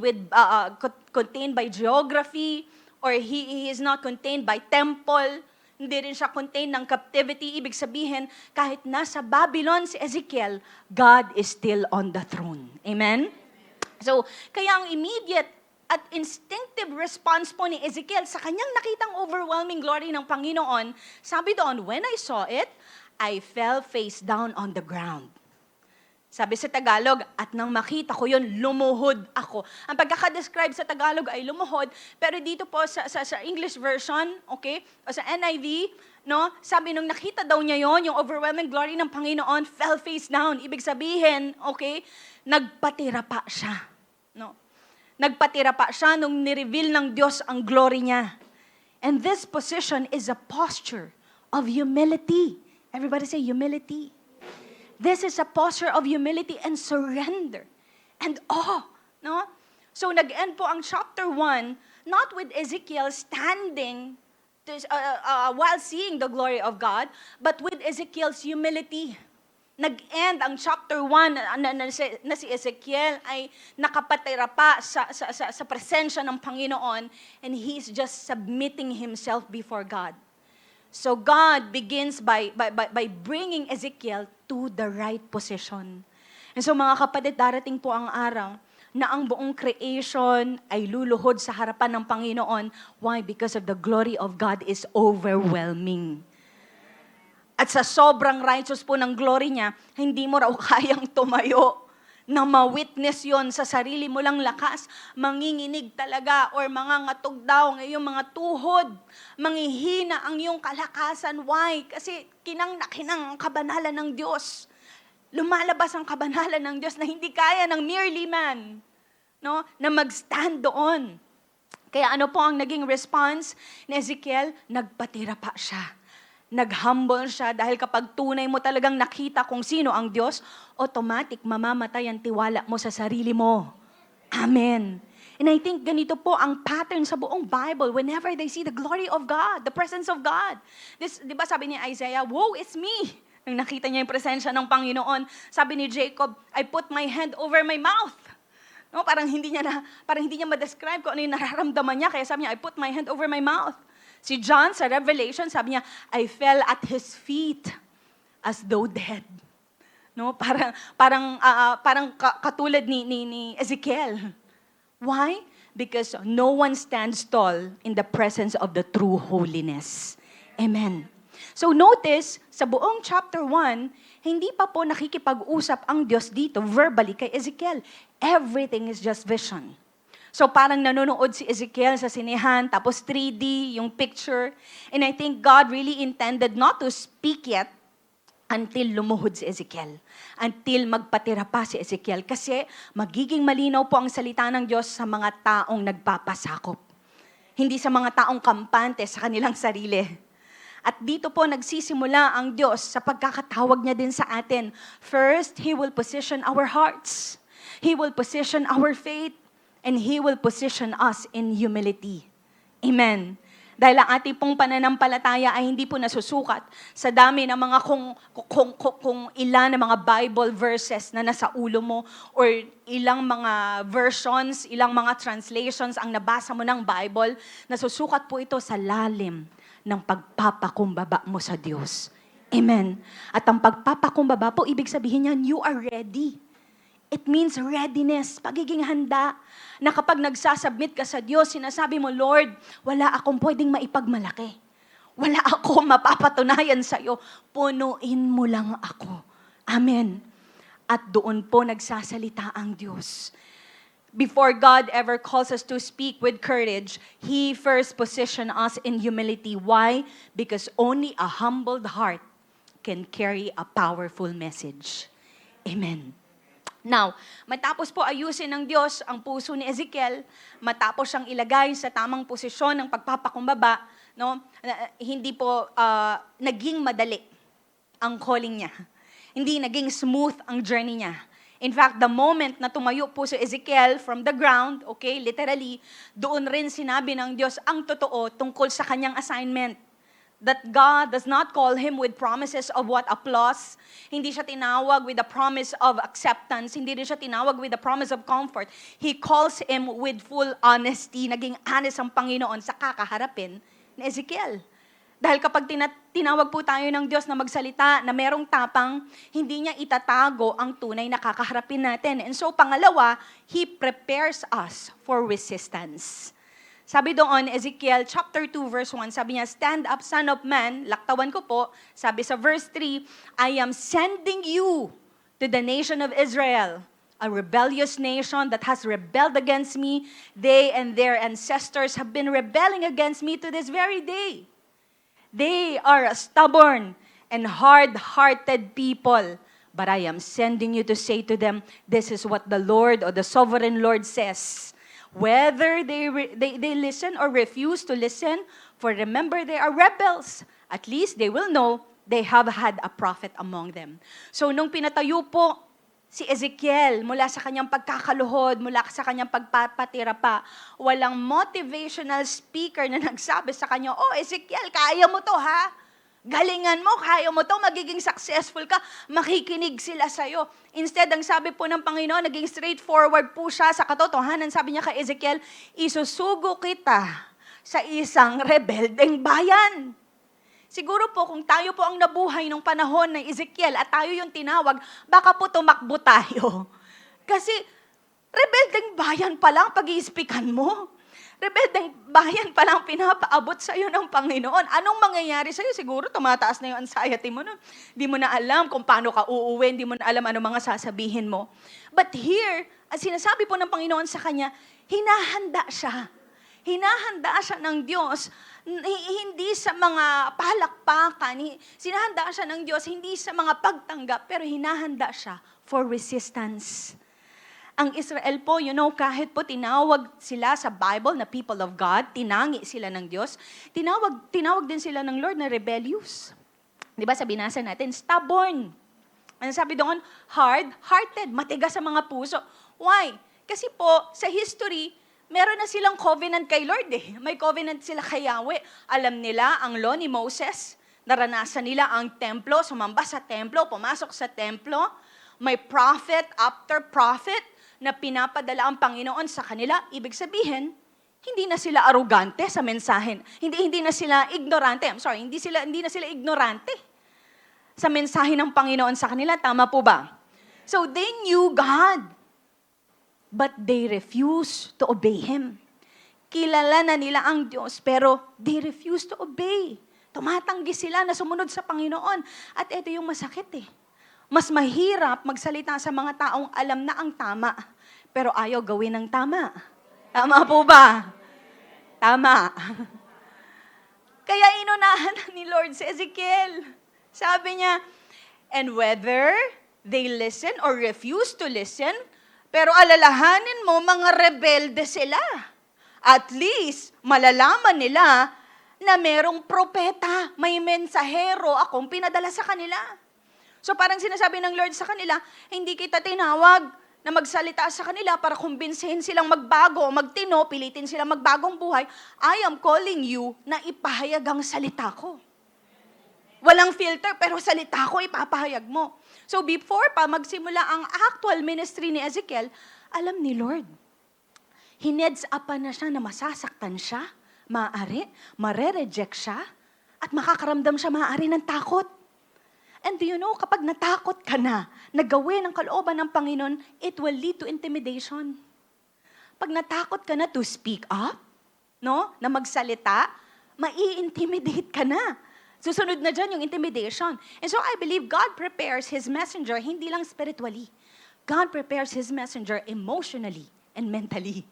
S5: by geography, or He is not contained by temple. Hindi rin siya contained ng captivity. Ibig sabihin, kahit nasa Babylon si Ezekiel, God is still on the throne. Amen? So, kaya ang immediate at instinctive response po ni Ezekiel sa kanyang nakitang overwhelming glory ng Panginoon, sabi doon, when I saw it, I fell face down on the ground. Sabi sa Tagalog, at nang makita ko yun, lumuhod ako. Ang pagkakadescribe sa Tagalog ay lumuhod, pero dito po sa English version, okay, o sa NIV, no, sabi nung nakita daw niya yon, yung overwhelming glory ng Panginoon, fell face down. Ibig sabihin, okay, nagpatira pa siya. No? Nagpatira pa siya nung nireveal ng Diyos ang glory niya. And this position is a posture of humility. Everybody say humility. This is a posture of humility and surrender and awe. No? So nag-end po ang chapter 1, not with Ezekiel standing while seeing the glory of God, but with Ezekiel's humility. Nag-end ang chapter 1 na si Ezekiel ay nakapatira pa sa presensya ng Panginoon, and he's just submitting himself before God. So God begins by bringing Ezekiel to the right position. And so mga kapatid, darating po ang araw na ang buong creation ay luluhod sa harapan ng Panginoon. Why? Because of the glory of God is overwhelming. At sa sobrang righteous po ng glory niya, hindi mo raw kayang tumayo na ma-witness yon sa sarili mo lang lakas. Manginginig talaga or mangangatog daw ng iyong mga tuhod. Manghihina ang iyong kalakasan. Why? Kasi kinang ang kabanalan ng Diyos. Lumalabas ang kabanalan ng Diyos na hindi kaya ng merely man, no, na mag-stand doon. Kaya ano po ang naging response ni Ezekiel? Nagpatira pa siya. Nag-humble siya dahil kapag tunay mo talagang nakita kung sino ang Diyos, automatic mamamatay ang tiwala mo sa sarili mo. Amen. And I think ganito po ang pattern sa buong Bible whenever they see the glory of God, the presence of God. This, di ba sabi ni Isaiah, woe is me. Nung nakita niya yung presensya ng Panginoon, sabi ni Jacob, I put my hand over my mouth. No, parang hindi niya ma-describe kung ano yung nararamdaman niya, kaya sabi niya, I put my hand over my mouth. Si John sa Revelation, sabi niya, I fell at His feet as though dead. No, parang katulad ni Ezekiel. Why? because no one stands tall in the presence of the true holiness. Amen. So notice, sa buong chapter 1, hindi pa po nakikipag-usap ang Diyos dito verbally kay Ezekiel. Everything is just vision. So parang nanonood si Ezekiel sa sinehan, tapos 3D yung picture. And I think God really intended not to speak yet until lumuhod si Ezekiel. Until magpatira pa si Ezekiel. Kasi magiging malinaw po ang salita ng Diyos sa mga taong nagpapasakop. Hindi sa mga taong kampante sa kanilang sarili. At dito po nagsisimula ang Diyos sa pagkakatawag niya din sa atin. First, He will position our hearts. He will position our faith. And He will position us in humility. Amen. Dahil ang ating pong pananampalataya ay hindi po nasusukat sa dami ng mga kung ilan na mga Bible verses na nasa ulo mo or ilang mga versions, ilang mga translations ang nabasa mo ng Bible. Nasusukat po ito sa lalim ng pagpapakumbaba mo sa Diyos. Amen. At ang pagpapakumbaba po, ibig sabihin niyan, you are ready. It means readiness, pagiging handa, na kapag nagsasubmit ka sa Diyos, sinasabi mo, Lord, wala akong pwedeng maipagmalaki. Wala akong mapapatunayan sa iyo. Punuin mo lang ako. Amen. At doon po nagsasalita ang Diyos. Before God ever calls us to speak with courage, He first positioned us in humility. Why? Because only a humbled heart can carry a powerful message. Amen. Now, matapos po ayusin ng Diyos ang puso ni Ezekiel, matapos siyang ilagay sa tamang posisyon ng pagpapakumbaba, no, hindi po naging madali ang calling niya. Hindi naging smooth ang journey niya. In fact, the moment na tumayo po si Ezekiel from the ground, okay, literally, doon rin sinabi ng Diyos ang totoo tungkol sa kanyang assignment. That God does not call him with promises of what applause. Hindi siya tinawag with the promise of acceptance. Hindi rin siya tinawag with the promise of comfort. He calls him with full honesty. Naging honest ang Panginoon sa kakaharapin ni Ezekiel. Dahil kapag tinawag po tayo ng Diyos na magsalita, na merong tapang, hindi niya itatago ang tunay na kakaharapin natin. And so, pangalawa, He prepares us for resistance. Sabi doon, Ezekiel chapter 2 verse 1, sabi niya, "Stand up, son of man," laktawan ko po, sabi sa verse 3, "I am sending you to the nation of Israel, a rebellious nation that has rebelled against me. They and their ancestors have been rebelling against me to this very day. They are a stubborn and hard-hearted people. But I am sending you to say to them, this is what the Lord or the sovereign Lord says. Whether they listen or refuse to listen, for remember they are rebels. At least they will know they have had a prophet among them." So nung pinatayo po si Ezekiel mula sa kanyang pagkakaluhod, mula sa kanyang pagpapatira pa, walang motivational speaker na nagsabi sa kanya, "Oh, Ezekiel, kaya mo to ha? Galingan mo, kaya mo to, magiging successful ka, makikinig sila sa'yo." Instead, ang sabi po ng Panginoon, naging straightforward po siya sa katotohanan. Sabi niya kay Ezekiel, "Isusugo kita sa isang rebeldeng bayan." Siguro po kung tayo po ang nabuhay nung panahon ng Ezekiel at tayo yung tinawag, baka po tumakbo tayo. Kasi rebeldeng bayan pa lang pag-iispikan mo. Rebeldeng bayan pa lang pinapaabot sa'yo ng Panginoon. Anong mangyayari sa'yo? Siguro tumataas na yung anxiety mo nun. Di mo na alam kung paano ka uuwi, di mo na alam ano mga sasabihin mo. But here, ang sinasabi po ng Panginoon sa kanya, hinahanda siya. Hinahanda siya ng Diyos, hindi sa mga palakpakan, sinahanda siya ng Diyos, hindi sa mga pagtanggap, pero hinahanda siya for resistance. Ang Israel po, kahit po tinawag sila sa Bible na people of God, tinangi sila ng Diyos, tinawag din sila ng Lord na rebellious. Di ba sabi nasa natin, stubborn. Ano sabi doon? Hard-hearted, matigas sa mga puso. Why? Kasi po, sa history, meron na silang covenant kay Lord eh. May covenant sila kay Yahweh. Alam nila ang law ni Moses. Naranasan nila ang templo, sumamba sa templo, pumasok sa templo. May prophet after prophet na pinapadala ang Panginoon sa kanila. Ibig sabihin, hindi na sila arugante sa mensahe. Hindi na sila ignorante. Hindi na sila ignorante sa mensahe ng Panginoon sa kanila. Tama po ba? So they knew God. But they refuse to obey Him. kilala na nila ang Diyos, pero they refuse to obey. Tumatanggi sila na sumunod sa Panginoon. At ito yung masakit eh. Mas mahirap magsalita sa mga taong alam na ang tama, pero ayaw gawin ang tama. Tama po ba? Tama. Kaya inunahan ni Lord si Ezekiel. Sabi niya, and whether they listen or refuse to listen, pero alalahanin mo, mga rebelde sila. At least, malalaman nila na merong propeta, may mensahero akong pinadala sa kanila. So parang sinasabi ng Lord sa kanila, hindi kita tinawag na magsalita sa kanila para kumbinsihin silang magbago, magtino, pilitin silang magbagong buhay. I am calling you na ipahayag ang salita ko. Walang filter, pero salita ko ipapahayag mo. So before pa magsimula ang actual ministry ni Ezekiel, alam ni Lord, hineds upan na siya na masasaktan siya, maaari, mare-reject siya, at makakaramdam siya maaari ng takot. And do you know, kapag natakot ka na gawin ang kalooban ng Panginoon, it will lead to intimidation. Pag natakot ka na to speak up, no, na magsalita, mai-intimidate ka na. Susunod na dyan yung intimidation. And so I believe God prepares His messenger, hindi lang spiritually. God prepares His messenger emotionally and mentally.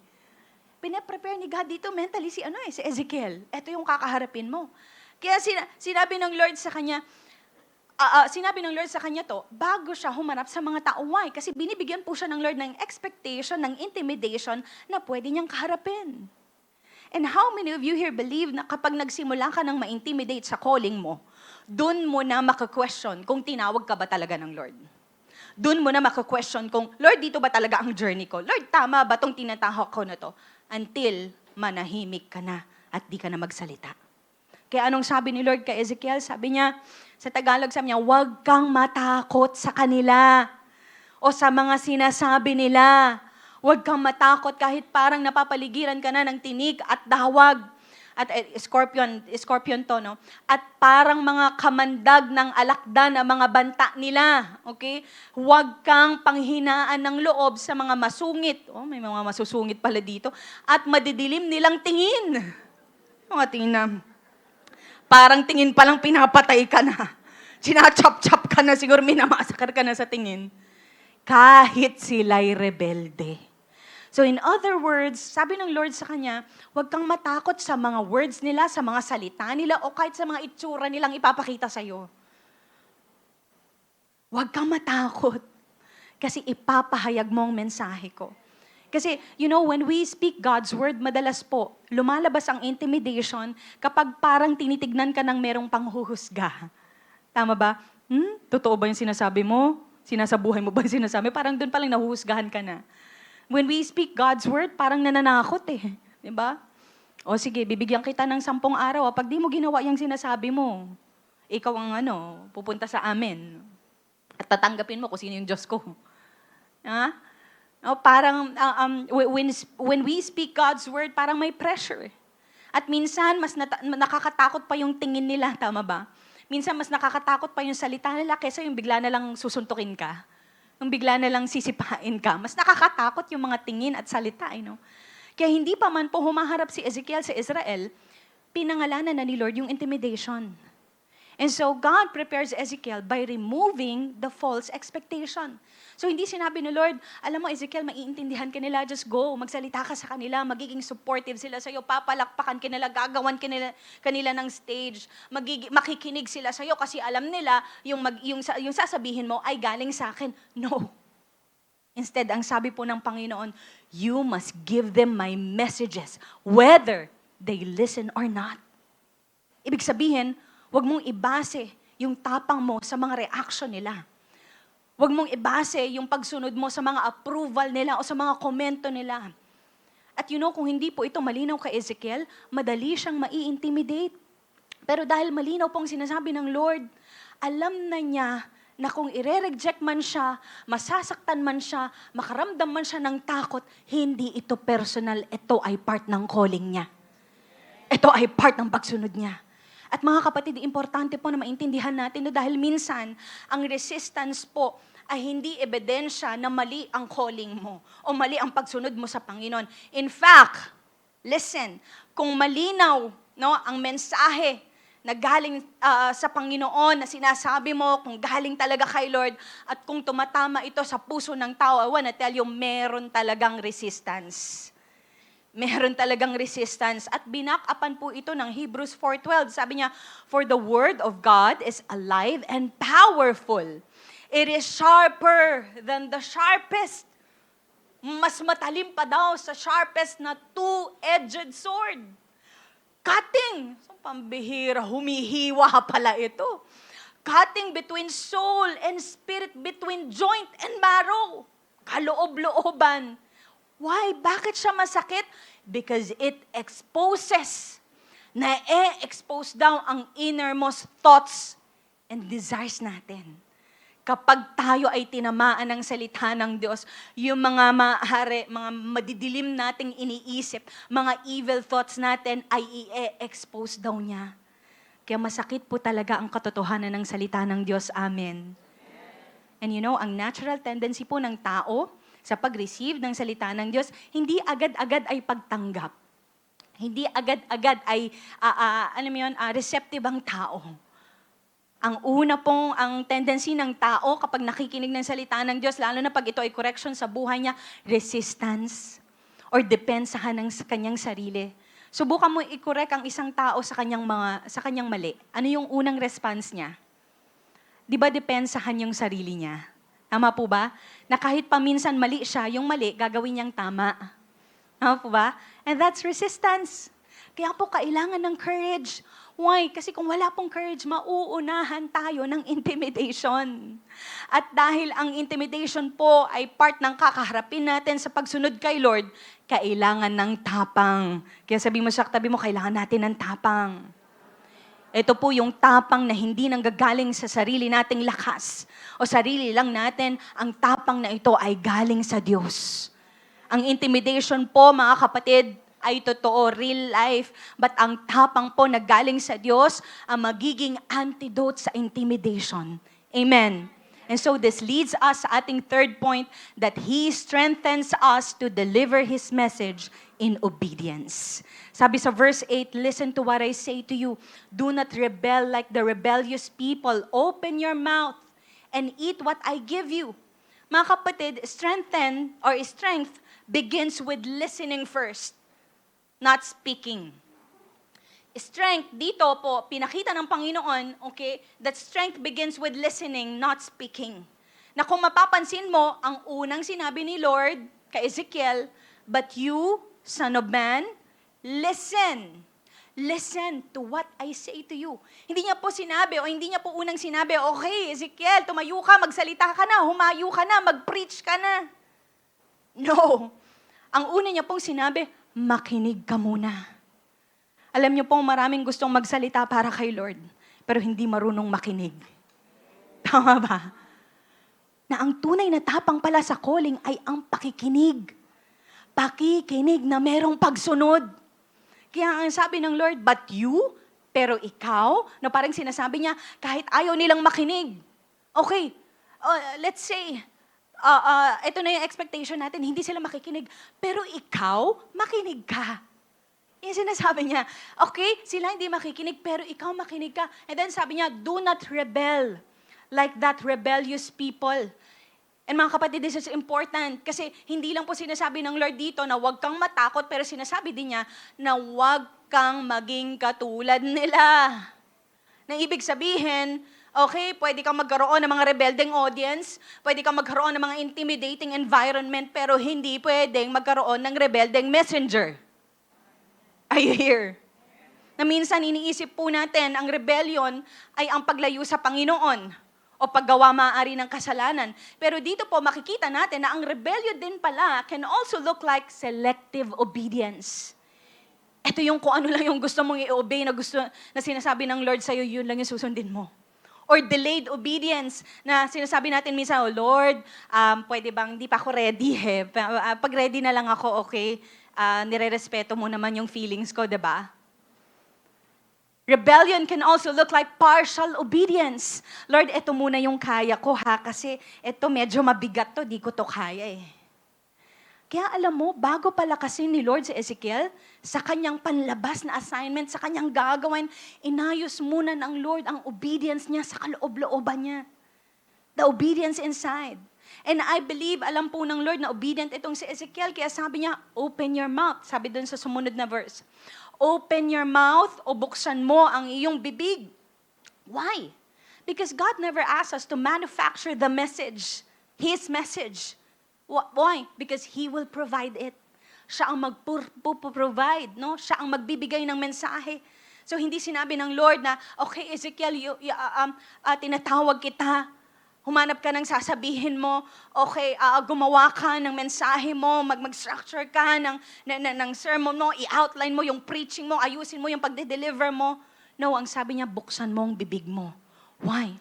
S5: Pinaprepare ni God dito mentally si Ezekiel. Ito yung kakaharapin mo. Kaya sinabi ng Lord sa kanya, to, bago siya humarap sa mga tao. Why? Kasi binibigyan po siya ng Lord ng expectation, ng intimidation na pwede niyang kaharapin. And how many of you here believe na kapag nagsimula ka ng ma-intimidate sa calling mo, dun mo na maka-question kung tinawag ka ba talaga ng Lord? Dun mo na maka-question kung, Lord, dito ba talaga ang journey ko? Lord, tama ba tong tinatahak ko na to? Until manahimik ka na at di ka na magsalita. Kaya anong sabi ni Lord kay Ezekiel? Sabi niya, sa Tagalog sabi niya, huwag kang matakot sa kanila o sa mga sinasabi nila. Huwag kang matakot kahit parang napapaligiran ka na ng tinig at dawag. At scorpion to, no? At parang mga kamandag ng alakdan ang mga banta nila. Okay? Huwag kang panghinaan ng loob sa mga masungit. Oh, may mga masusungit pala dito. At madidilim nilang tingin. Mga tingin na, parang tingin palang pinapatay ka na. Sinachop-chop ka na, siguro minamasakar ka na sa tingin. Kahit sila'y rebelde. So in other words, sabi ng Lord sa kanya, huwag kang matakot sa mga words nila, sa mga salita nila, o kahit sa mga itsura nilang ipapakita sa'yo. Huwag kang matakot. Kasi ipapahayag mo ang mensahe ko. Kasi, you know, when we speak God's word, madalas po, lumalabas ang intimidation kapag parang tinitignan ka ng merong panghuhusga. Tama ba? Totoo ba yung sinasabi mo? Sinasabuhay mo ba yung sinasabi? Parang doon palang nahuhusgahan ka na. When we speak God's word, parang nananakot eh. Di ba? O sige, bibigyan kita ng 10 araw. Pag di mo ginawa yung sinasabi mo, ikaw ang pupunta sa amin. At tatanggapin mo kung sino yung Diyos ko. Ha? No, parang, when we speak God's word, parang may pressure. At minsan, mas nakakatakot pa yung tingin nila. Tama ba? Minsan, mas nakakatakot pa yung salita nila kaysa yung bigla na lang susuntukin ka. Yung bigla na lang sisipain ka. Mas nakakatakot yung mga tingin at salita. Kaya hindi pa man po humaharap si Ezekiel sa Israel, pinangalanan na ni Lord yung intimidation. And so, God prepares Ezekiel by removing the false expectation. So, hindi sinabi ni Lord, alam mo, Ezekiel, maiintindihan ka nila, just go, magsalita ka sa kanila, magiging supportive sila sa'yo, papalakpakan ka nila, gagawan kanila ng stage, makikinig sila sa'yo kasi alam nila yung sasabihin mo ay galing sa akin. No. Instead, ang sabi po ng Panginoon, you must give them my messages, whether they listen or not. Ibig sabihin, huwag mong ibase yung tapang mo sa mga reaction nila. Huwag mong ibase yung pagsunod mo sa mga approval nila o sa mga komento nila. At you know, kung hindi po ito malinaw kay Ezekiel, madali siyang mai-intimidate. Pero dahil malinaw pong sinasabi ng Lord, alam na niya na kung ire-reject man siya, masasaktan man siya, makaramdam man siya ng takot, hindi ito personal, ito ay part ng calling niya. Ito ay part ng pagsunod niya. At mga kapatid, importante po na maintindihan natin na dahil minsan, ang resistance po ay hindi ebidensya na mali ang calling mo o mali ang pagsunod mo sa Panginoon. In fact, Listen, kung malinaw, no, ang mensahe na galing sa Panginoon na sinasabi mo, kung galing talaga kay Lord, at kung tumatama ito sa puso ng tao, I wanna tell you, meron talagang resistance. Meron talagang resistance. At binak-upan po ito ng Hebrews 4:12. Sabi niya, "For the word of God is alive and powerful. It is sharper than the sharpest." Mas matalim pa daw sa sharpest na two-edged sword. Cutting. So, pambihira, humihiwa pala ito. Cutting between soul and spirit, between joint and marrow. Kaloob-looban. Why? Bakit siya masakit? Because it exposes. Na-expose daw ang innermost thoughts and desires natin. Kapag tayo ay tinamaan ng salita ng Diyos, yung mga maaari, mga madidilim nating iniisip, mga evil thoughts natin ay i-expose daw niya. Kaya masakit po talaga ang katotohanan ng salita ng Diyos. Amen. And you know, ang natural tendency po ng tao sa pag-receive ng salita ng Diyos, hindi agad-agad ay pagtanggap. Hindi agad-agad ay, receptive ang tao. Ang una pong, ang tendency ng tao kapag nakikinig ng salita ng Diyos, lalo na pag ito ay correction sa buhay niya, resistance or depensahan ng sa kanyang sarili. Subukan mo i-correct ang isang tao sa kanyang mali. Ano yung unang response niya? Di ba depensahan yung sarili niya? Tama po ba? Na kahit paminsan mali siya, yung mali, gagawin niyang tama. Tama po ba? And that's resistance. Kaya po kailangan ng courage. Why? Kasi kung wala pong courage, mauunahan tayo ng intimidation. At dahil ang intimidation po ay part ng kakaharapin natin sa pagsunod kay Lord, kailangan ng tapang. Kaya sabi mo sa katabi mo, kailangan natin ng tapang. Ito po yung tapang na hindi nanggagaling sa sarili nating lakas o sarili lang natin. Ang tapang na ito ay galing sa Diyos. Ang intimidation po, mga kapatid, ay totoo, real life. But ang tapang po na galing sa Diyos ang magiging antidote sa intimidation. Amen. And so this leads us sa ating third point, that He strengthens us to deliver His message in obedience. Sabi sa verse 8, "Listen to what I say to you. Do not rebel like the rebellious people. Open your mouth and eat what I give you." Mga kapatid, strength begins with listening first, not speaking. Strength, dito po, pinakita ng Panginoon, okay, that strength begins with listening, not speaking. Na kung mapapansin mo, ang unang sinabi ni Lord kay Ezekiel, "But you, son of man, listen. Listen to what I say to you." Hindi niya po sinabi, o hindi niya po unang sinabi, "Okay, Ezekiel, tumayo ka, magsalita ka na, humayo ka na, mag-preach ka na." No. Ang una niya pong sinabi, makinig ka muna. Alam niyo pong maraming gustong magsalita para kay Lord, pero hindi marunong makinig. Tama ba? Na ang tunay na tapang pala sa calling ay ang pakikinig. Pakikinig na merong pagsunod. Kaya ang sabi ng Lord, "But you," pero ikaw, na parang sinasabi niya, kahit ayaw nilang makinig. Okay, let's say, ito na yung expectation natin, hindi sila makikinig. Pero ikaw, makinig ka. Yung sinasabi niya, okay, sila hindi makikinig, pero ikaw makinig ka. And then sabi niya, "Do not rebel like that rebellious people." And mga kapatid, this is important kasi hindi lang po sinasabi ng Lord dito na huwag kang matakot, pero sinasabi din niya na huwag kang maging katulad nila. Na ibig sabihin, okay, pwede kang magkaroon ng mga rebelding audience, pwede kang magkaroon ng mga intimidating environment, pero hindi pwedeng magkaroon ng rebelding messenger. Are you here? Na minsan iniisip po natin, ang rebellion ay ang paglayo sa Panginoon o paggawa maaari ng kasalanan. Pero dito po makikita natin na ang rebellion din pala can also look like selective obedience. Ito yung kung ano lang yung gusto mong i-obey na sinasabi ng Lord sa'yo, yun lang yung susundin mo. Or delayed obedience na sinasabi natin minsan, "Oh Lord, pwede bang di pa ako ready eh. Pag ready na lang ako, okay? Nire-respeto mo naman yung feelings ko, diba?" Rebellion can also look like partial obedience. "Lord, ito muna yung kaya ko ha, kasi ito medyo mabigat to, di ko to kaya eh." Kaya alam mo, bago palakasin ni Lord si Ezekiel, sa kanyang panlabas na assignment, sa kanyang gagawin, inayos muna ng Lord ang obedience niya sa kaloob-looban niya. The obedience inside. And I believe, alam po ng Lord na obedient itong si Ezekiel, kaya sabi niya, open your mouth. Sabi dun sa sumunod na verse. Open your mouth o buksan mo ang iyong bibig. Why? Because God never asked us to manufacture the message, His message. Why? Because He will provide it. Siya ang mag-provide, no? Siya ang magbibigay ng mensahe. So hindi sinabi ng Lord na, okay Ezekiel, tinatawag kita. Humanap ka ng sasabihin mo, okay, gumawa ka ng mensahe mo, mag-structure ka ng sermon mo, i-outline mo yung preaching mo, ayusin mo yung pagde-deliver mo. No, ang sabi niya, buksan mo ang bibig mo. Why?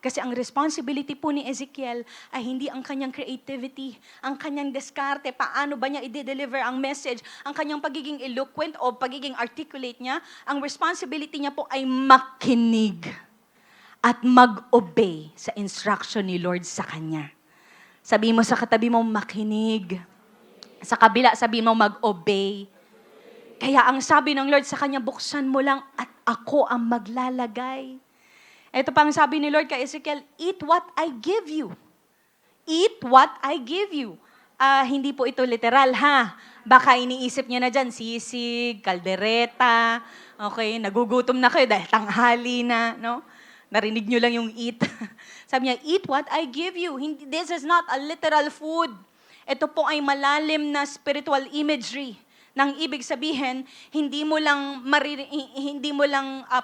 S5: Kasi ang responsibility po ni Ezekiel ay hindi ang kanyang creativity, ang kanyang diskarte, paano ba niya i-deliver ang message, ang kanyang pagiging eloquent o pagiging articulate niya, ang responsibility niya po ay makinig at mag-obey sa instruction ni Lord sa kanya. Sabi mo sa katabi mo, makinig. Sa kabila, sabi mo, mag-obey. Kaya ang sabi ng Lord sa kanya, buksan mo lang at ako ang maglalagay. Ito pa ang sabi ni Lord kay Ezekiel, eat what I give you. Eat what I give you. Hindi po ito literal, ha? Baka iniisip niya na dyan, sisig, kaldereta, okay, nagugutom na kayo dahil tanghali na, no? Narinig nyo lang yung eat. Sabi niya, eat what I give you. This is not a literal food. Ito po ay malalim na spiritual imagery. Nang ibig sabihin, hindi mo lang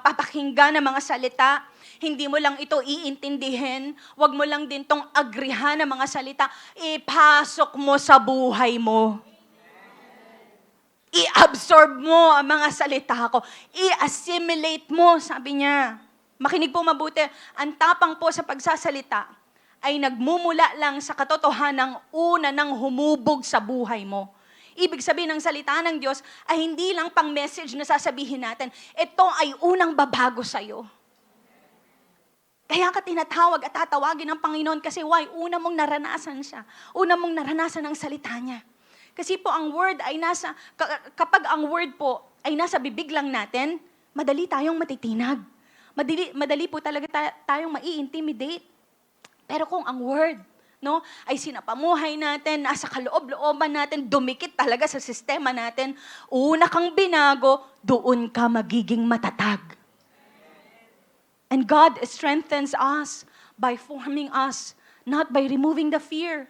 S5: papakinggan ng mga salita, hindi mo lang ito iintindihin, wag mo lang din tong agrihan ng mga salita, ipasok mo sa buhay mo. I-absorb mo ang mga salita ko. I-assimilate mo, sabi niya. Makinig po mabuti, ang tapang po sa pagsasalita ay nagmumula lang sa katotohanan una nang humubog sa buhay mo. Ibig sabihin ng salita ng Diyos ay hindi lang pang message na sasabihin natin. Ito ay unang babago sa'yo. Kaya ka tinatawag at tatawagin ng Panginoon kasi why? Una mong naranasan siya. Una mong naranasan ang salita niya. Kasi po ang word ay kapag ang word po ay nasa bibig lang natin, madali tayong matitinag. Madali po talaga tayong mai-intimidate. Pero kung ang word, no, ay sinapamuhay natin, nasa kaloob-looban natin, dumikit talaga sa sistema natin, una kang binago, doon ka magiging matatag. And God strengthens us by forming us, not by removing the fear.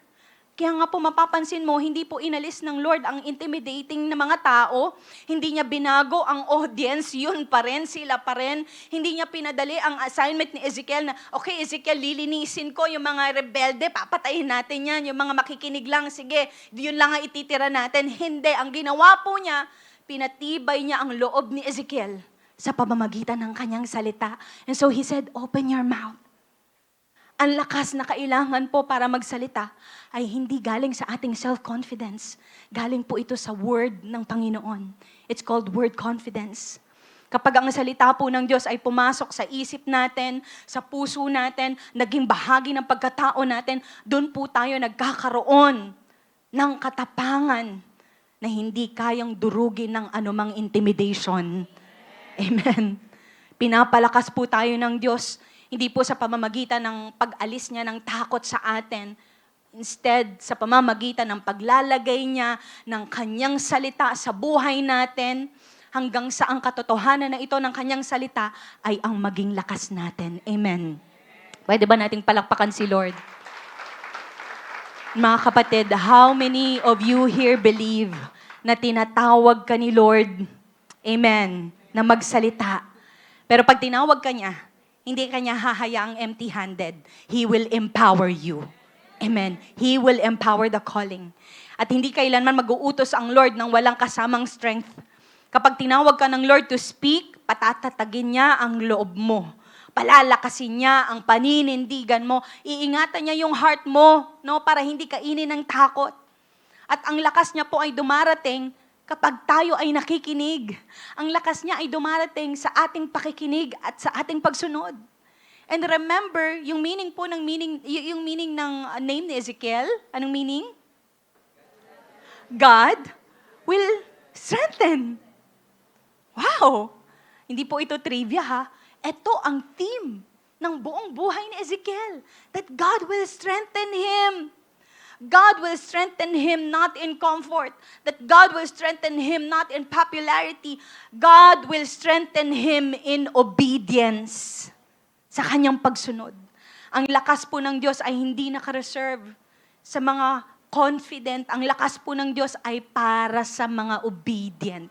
S5: Kaya nga po mapapansin mo, hindi po inalis ng Lord ang intimidating na mga tao. Hindi niya binago ang audience, yun pa rin, sila pa rin. Hindi niya pinadali ang assignment ni Ezekiel na, okay Ezekiel, lilinisin ko yung mga rebelde, papatayin natin yan. Yung mga makikinig lang, sige, yun lang ang ititira natin. Hindi, ang ginawa po niya, pinatibay niya ang loob ni Ezekiel sa pamamagitan ng kanyang salita. And so he said, open your mouth. Ang lakas na kailangan po para magsalita ay hindi galing sa ating self-confidence. Galing po ito sa word ng Panginoon. It's called word confidence. Kapag ang salita po ng Diyos ay pumasok sa isip natin, sa puso natin, naging bahagi ng pagkatao natin, doon po tayo nagkakaroon ng katapangan na hindi kayang durugin ng anumang intimidation. Amen. Pinapalakas po tayo ng Diyos. Hindi po sa pamamagitan ng pag-alis niya ng takot sa atin. Instead, sa pamamagitan ng paglalagay niya ng kanyang salita sa buhay natin, hanggang sa ang katotohanan na ito ng kanyang salita ay ang maging lakas natin. Amen. Pwede ba nating palakpakan si Lord? Mga kapatid, how many of you here believe na tinatawag ka ni Lord, amen, na magsalita? Pero pag tinawag ka niya, hindi ka niya hahayaang empty-handed. He will empower you. Amen. He will empower the calling. At hindi kailanman mag-uutos ang Lord ng walang kasamang strength. Kapag tinawag ka ng Lord to speak, patatatagin niya ang loob mo. Palalakasin niya ang paninindigan mo. Iingatan niya yung heart mo, no, para hindi kainin ng takot. At ang lakas niya po ay dumarating kapag tayo ay nakikinig. Ang lakas niya ay dumarating sa ating pakikinig at sa ating pagsunod. And remember, yung meaning ng name ni Ezekiel, anong meaning? God will strengthen. Wow! Hindi po ito trivia ha. Ito ang theme ng buong buhay ni Ezekiel. That God will strengthen him. God will strengthen him not in comfort. That God will strengthen him not in popularity. God will strengthen him in obedience. Sa kanyang pagsunod. Ang lakas po ng Diyos ay hindi naka-reserve sa mga confident. Ang lakas po ng Diyos ay para sa mga obedient.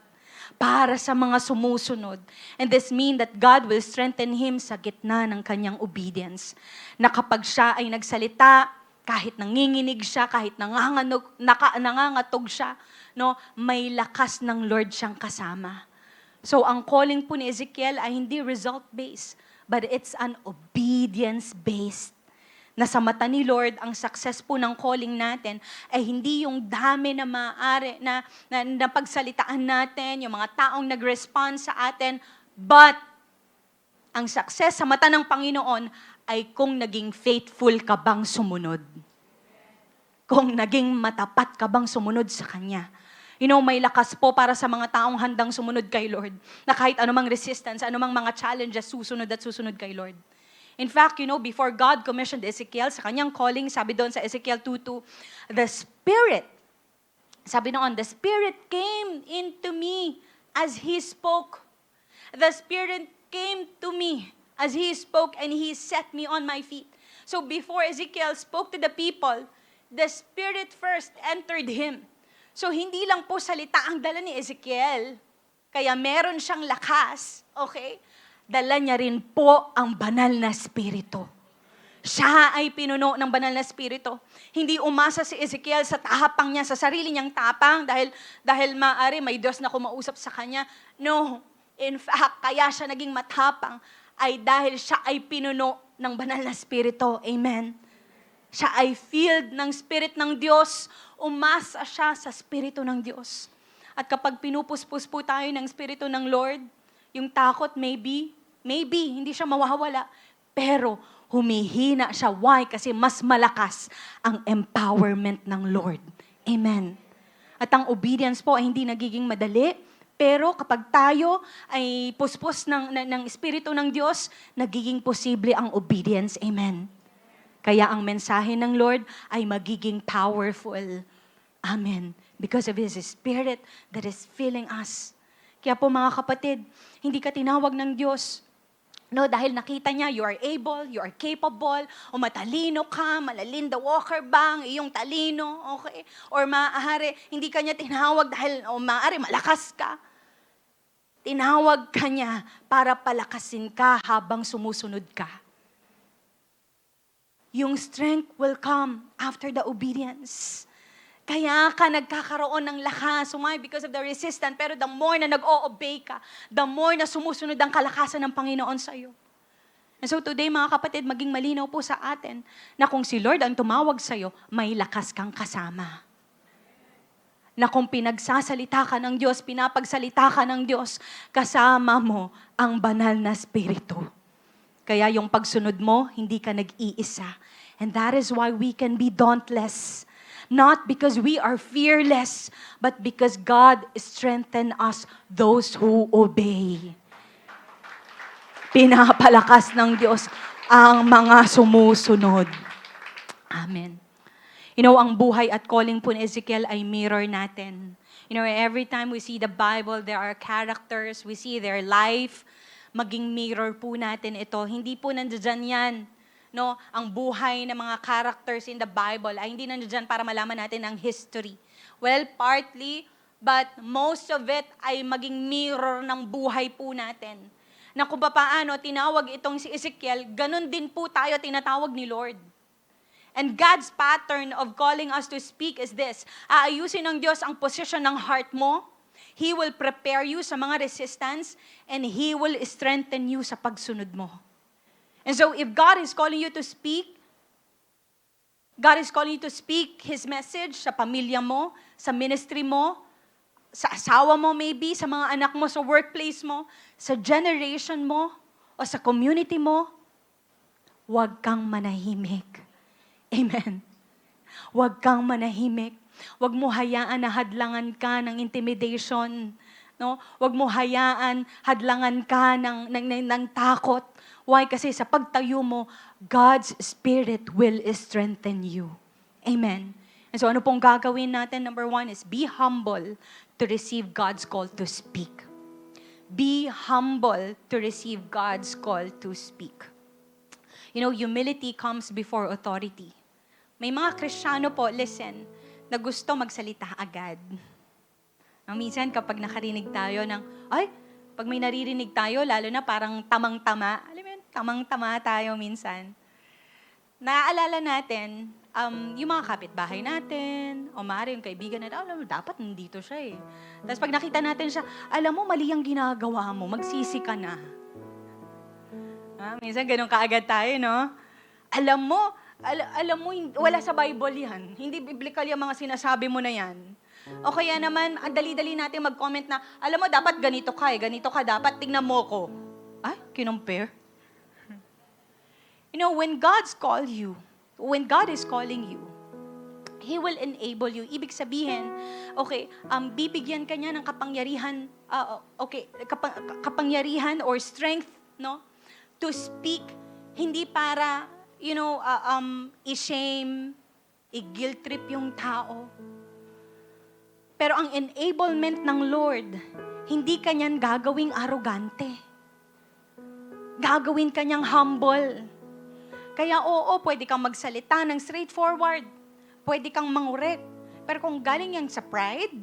S5: Para sa mga sumusunod. And this mean that God will strengthen him sa gitna ng kanyang obedience. Na kapag siya ay nagsalita, kahit nanginginig siya, kahit nangangatog siya, no, may lakas ng Lord siyang kasama. So ang calling po ni Ezekiel ay hindi result-based, but it's an obedience-based. Na sa mata ni Lord, ang success po ng calling natin ay hindi yung dami na maaari, na pagsalitaan natin, yung mga taong nag-respond sa atin, but ang success sa mata ng Panginoon ay kung naging faithful ka bang sumunod. Kung naging matapat ka bang sumunod sa Kanya. You know, may lakas po para sa mga taong handang sumunod kay Lord. Na kahit anumang resistance, anumang mga challenges, susunod at susunod kay Lord. In fact, you know, before God commissioned Ezekiel, sa kanyang calling, sabi doon sa Ezekiel 2:2, the Spirit, sabi noon, the Spirit came into me as He spoke. The Spirit came to me as He spoke and He set me on my feet. So before Ezekiel spoke to the people, the Spirit first entered him. So hindi lang po salita ang dala ni Ezekiel, kaya meron siyang lakas, okay? Dala niya rin po ang banal na Espiritu. Siya ay pinuno ng banal na Espiritu. Hindi umasa si Ezekiel sa tahapang niya, sa sarili niyang tapang, dahil maaari may Diyos na kumausap sa kanya. No, in fact, kaya siya naging matapang ay dahil siya ay pinuno ng banal na Espiritu. Amen. Siya ay filled ng Spirit ng Diyos. Umasa siya sa Espiritu ng Diyos. At kapag pinupuspos po tayo ng Espiritu ng Lord, yung takot maybe, hindi siya mawawala. Pero humihina siya. Why? Kasi mas malakas ang empowerment ng Lord. Amen. At ang obedience po ay hindi nagiging madali. Pero kapag tayo ay puspos ng Espiritu ng Diyos, nagiging posible ang obedience. Amen. Kaya ang mensahe ng Lord ay magiging powerful. Amen. Because of His Spirit that is filling us. Kaya po mga kapatid, hindi ka tinawag ng Diyos. No, dahil nakita niya, you are able, you are capable, o matalino ka, malalinda walker bang, iyong talino, okay? Or maaari, hindi ka niya tinawag dahil, o maaari, malakas ka. Tinawag ka niya para palakasin ka habang sumusunod ka. Yung strength will come after the obedience. Kaya ka nagkakaroon ng lakas. Why? Because of the resistance. Pero the more na nag-o-obey ka, the more na sumusunod ang kalakasan ng Panginoon sa iyo. And so today, mga kapatid, maging malinaw po sa atin na kung si Lord ang tumawag sa iyo, may lakas kang kasama. Na kung pinagsasalita ka ng Diyos, pinapagsalita ka ng Diyos, kasama mo ang banal na Espiritu. Kaya yung pagsunod mo, hindi ka nag-iisa. And that is why we can be dauntless. Not because we are fearless, but because God strengthens us, those who obey. Pinapalakas ng Diyos ang mga sumusunod. Amen. You know, ang buhay at calling po ni Ezekiel ay mirror natin. You know, every time we see the Bible, there are characters, we see their life, maging mirror po natin ito. Hindi po nandiyan yan. No, ang buhay ng mga characters in the Bible ay hindi nandiyan para malaman natin ang history. Well, partly, but most of it ay maging mirror ng buhay po natin. Na kung paano tinawag itong si Ezekiel, ganun din po tayo tinatawag ni Lord. And God's pattern of calling us to speak is this. Aayusin ng Diyos ang position ng heart mo. He will prepare you sa mga resistance and He will strengthen you sa pagsunod mo. And so if God is calling you to speak, God is calling you to speak His message sa pamilya mo, sa ministry mo, sa asawa mo maybe, sa mga anak mo, sa workplace mo, sa generation mo, o sa community mo, huwag kang manahimik. Amen. Huwag kang manahimik. Huwag mo hayaan na hadlangan ka ng intimidation. No? Huwag mo hayaan hadlangan ka ng takot. Why? Kasi sa pagtayo mo, God's Spirit will strengthen you. Amen. And so ano pong gagawin natin? Number 1 is be humble to receive God's call to speak. Be humble to receive God's call to speak. You know, humility comes before authority. May mga Kristiyano po, listen, na gusto magsalita agad. Minsan kapag nakarinig tayo ng, pag may naririnig tayo, lalo na parang tamang-tama, alam mo yun, tamang-tama tayo minsan. Naaalala natin, yung mga kapitbahay natin, o maaari yung kaibigan natin, alam mo, dapat nandito siya eh. Tapos pag nakita natin siya, alam mo, mali ang ginagawa mo, magsisi ka na. Minsan ganun kaagad tayo, no? Alam mo, wala sa Bible yan. Hindi biblical yung mga sinasabi mo na yan. O kaya naman, ang dali-dali natin mag-comment na, alam mo, dapat ganito ka eh, ganito ka dapat, tingnan mo ko. Ay, kinumpare. You know, when God is calling you, He will enable you. Ibig sabihin, okay, bibigyan ka niya ng kapangyarihan, kapangyarihan or strength, no? To speak, hindi para, i-shame, i-guilt trip yung tao. Pero ang enablement ng Lord, hindi kanyan gagawing arrogante. Gagawin kanyang humble. Kaya pwede kang magsalita ng straightforward. Pwede kang mangurek. Pero kung galing yan sa pride,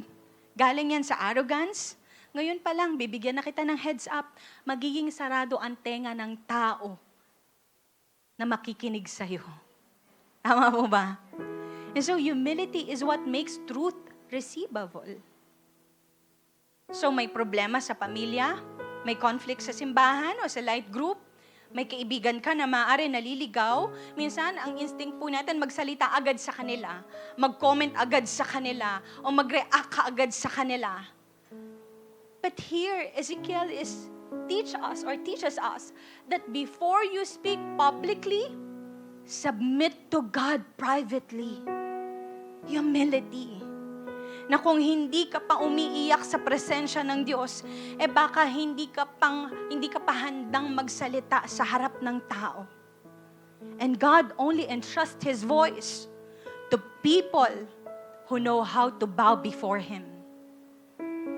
S5: galing yan sa arrogance, ngayon pa lang, bibigyan na kita ng heads up, magiging sarado ang tenga ng tao na makikinig sa'yo. Tama po ba? And so humility is what makes truth receivable. So may problema sa pamilya, may conflict sa simbahan o sa light group, may kaibigan ka na maaari naliligaw, minsan ang instinct po natin magsalita agad sa kanila, mag-comment agad sa kanila, o mag-react ka agad sa kanila. But here, Ezekiel teaches us that before you speak publicly, submit to God privately. Humility. Na kung hindi ka pa umiiyak sa presensya ng Diyos, baka hindi ka pa handang magsalita sa harap ng tao. And God only entrusts His voice to people who know how to bow before Him.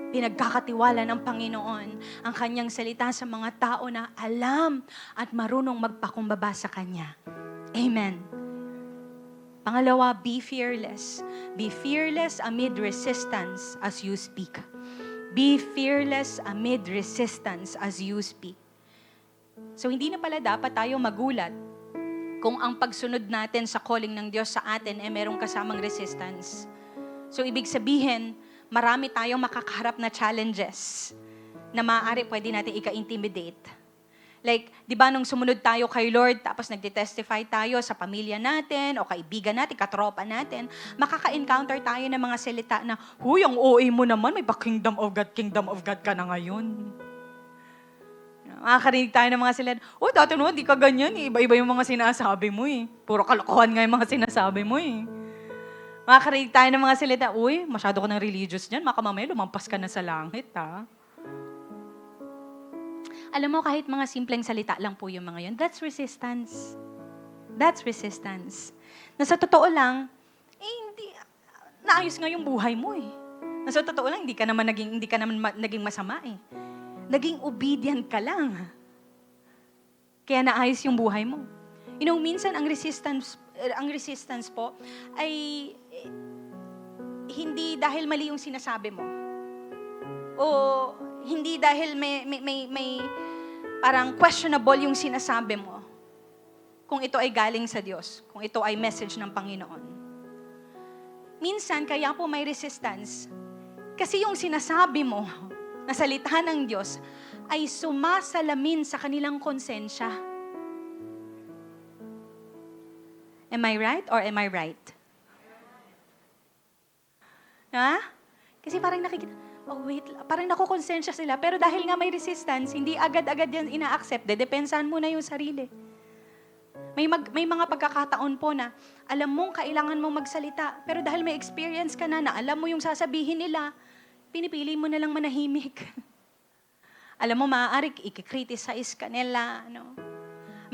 S5: Pinagkakatiwala ng Panginoon ang kanyang salita sa mga tao na alam at marunong magpakumbaba sa Kanya. Amen. Pangalawa, be fearless. Be fearless amid resistance as you speak. Be fearless amid resistance as you speak. So hindi na pala dapat tayo magulat kung ang pagsunod natin sa calling ng Diyos sa atin merong kasamang resistance. So ibig sabihin, marami tayong makakaharap na challenges na maaari pwede natin ika-intimidate. Like, di ba nung sumunod tayo kay Lord, tapos nagtitestify tayo sa pamilya natin, o kaibigan natin, katropa natin, makaka-encounter tayo ng mga salita na, huy, ang OA mo naman, may pa-kingdom of God ka na ngayon. Makakarinig tayo ng mga salita, dati no, di ka ganyan, iba-iba yung mga sinasabi mo eh. Puro kalokohan nga yung mga sinasabi mo eh. Makakarinig tayo ng mga salita, masyado ka ng religious dyan, makamamaya lumampas ka na sa langit ha. Alam mo, kahit mga simpleng salita lang po yung mga yun, that's resistance. That's resistance. Na sa totoo lang, hindi, naayos nga yung buhay mo eh. Na sa totoo lang, hindi ka naman naging masama eh. Naging obedient ka lang. Kaya naayos yung buhay mo. You know, minsan ang resistance po ay hindi dahil mali yung sinasabi mo. O hindi dahil may parang questionable yung sinasabi mo. Kung ito ay galing sa Diyos, kung ito ay message ng Panginoon. Minsan, kaya po may resistance, kasi yung sinasabi mo na salita ng Diyos ay sumasalamin sa kanilang konsensya. Am I right or am I right? Ha? Kasi parang nakikita, parang nakukonsensya sila. Pero dahil nga may resistance, hindi agad-agad yan ina-accept. Dedepensahan mo na yung sarili. May mga pagkakataon po na alam mong kailangan mong magsalita, pero dahil may experience ka na alam mo yung sasabihin nila, pinipili mo na lang manahimik. Alam mo, maaari i-criticize ka nila, no?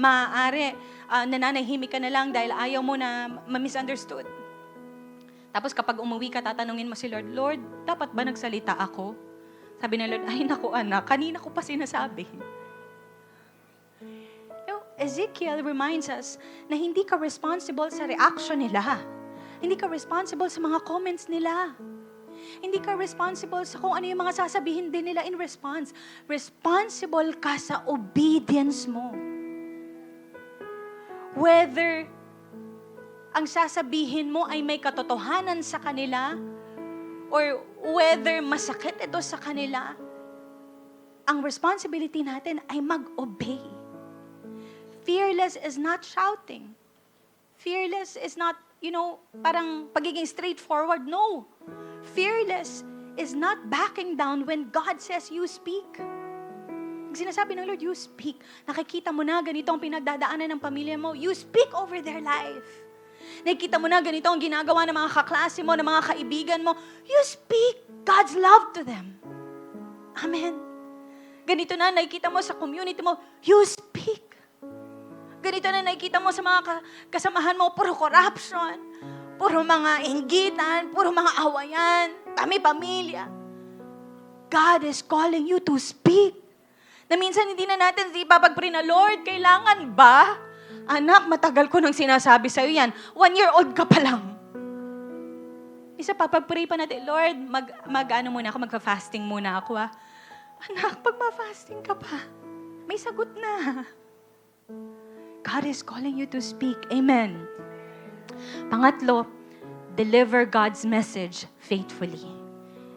S5: Maaari nananahimik ka na lang dahil ayaw mo na ma-misunderstood. Tapos kapag umuwi ka, tatanungin mo si Lord, Lord, dapat ba nagsalita ako? Sabi ng Lord, ay naku anak, kanina ko pa sinasabi. Ezekiel reminds us na hindi ka responsible sa reaction nila. Hindi ka responsible sa mga comments nila. Hindi ka responsible sa kung ano yung mga sasabihin din nila in response. Responsible ka sa obedience mo. Whether ang sasabihin mo ay may katotohanan sa kanila or whether masakit ito sa kanila, ang responsibility natin ay mag-obey. Fearless is not shouting. Fearless is not, parang pagiging straightforward. No. Fearless is not backing down when God says you speak. Sinasabi ng Lord, you speak. Nakikita mo na ganito ang pinagdadaanan ng pamilya mo. You speak over their life. Nakikita mo na ganito ang ginagawa ng mga kaklase mo, ng mga kaibigan mo. You speak God's love to them. Amen. Ganito na nakikita mo sa community mo. You speak. Ganito na nakikita mo sa mga kasamahan mo, puro corruption, puro mga inggitan, puro mga awayan, pamilya. God is calling you to speak. Na minsan hindi na natin ipapag-pray na, Lord, kailangan ba? Anak, matagal ko nang sinasabi sa'yo yan. 1-year-old ka pa lang. Isa papag-pray pa natin, Lord, magfa-fasting muna ako Anak, pag ma-fasting ka pa, may sagot na. God is calling you to speak. Amen. Pangatlo, deliver God's message faithfully.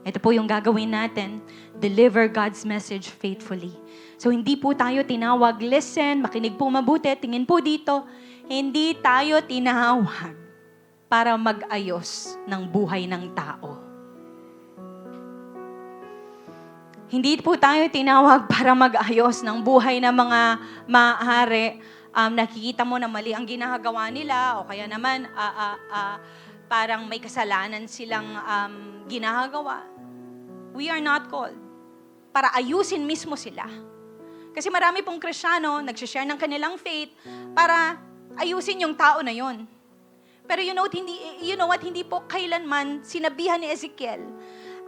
S5: Ito po yung gagawin natin. Deliver God's message faithfully. So, hindi po tayo tinawag, listen, makinig po mabuti, tingin po dito. Hindi tayo tinawag para mag-ayos ng buhay ng tao. Hindi po tayo tinawag para mag-ayos ng buhay ng mga maaari. Nakikita mo na mali ang ginagawa nila o kaya naman parang may kasalanan silang ginagawa. We are not called para ayusin mismo sila. Kasi marami pong Kristiyano nagsishare ng kanilang faith para ayusin yung tao na yon. Pero you know what, hindi po kailanman sinabihan ni Ezekiel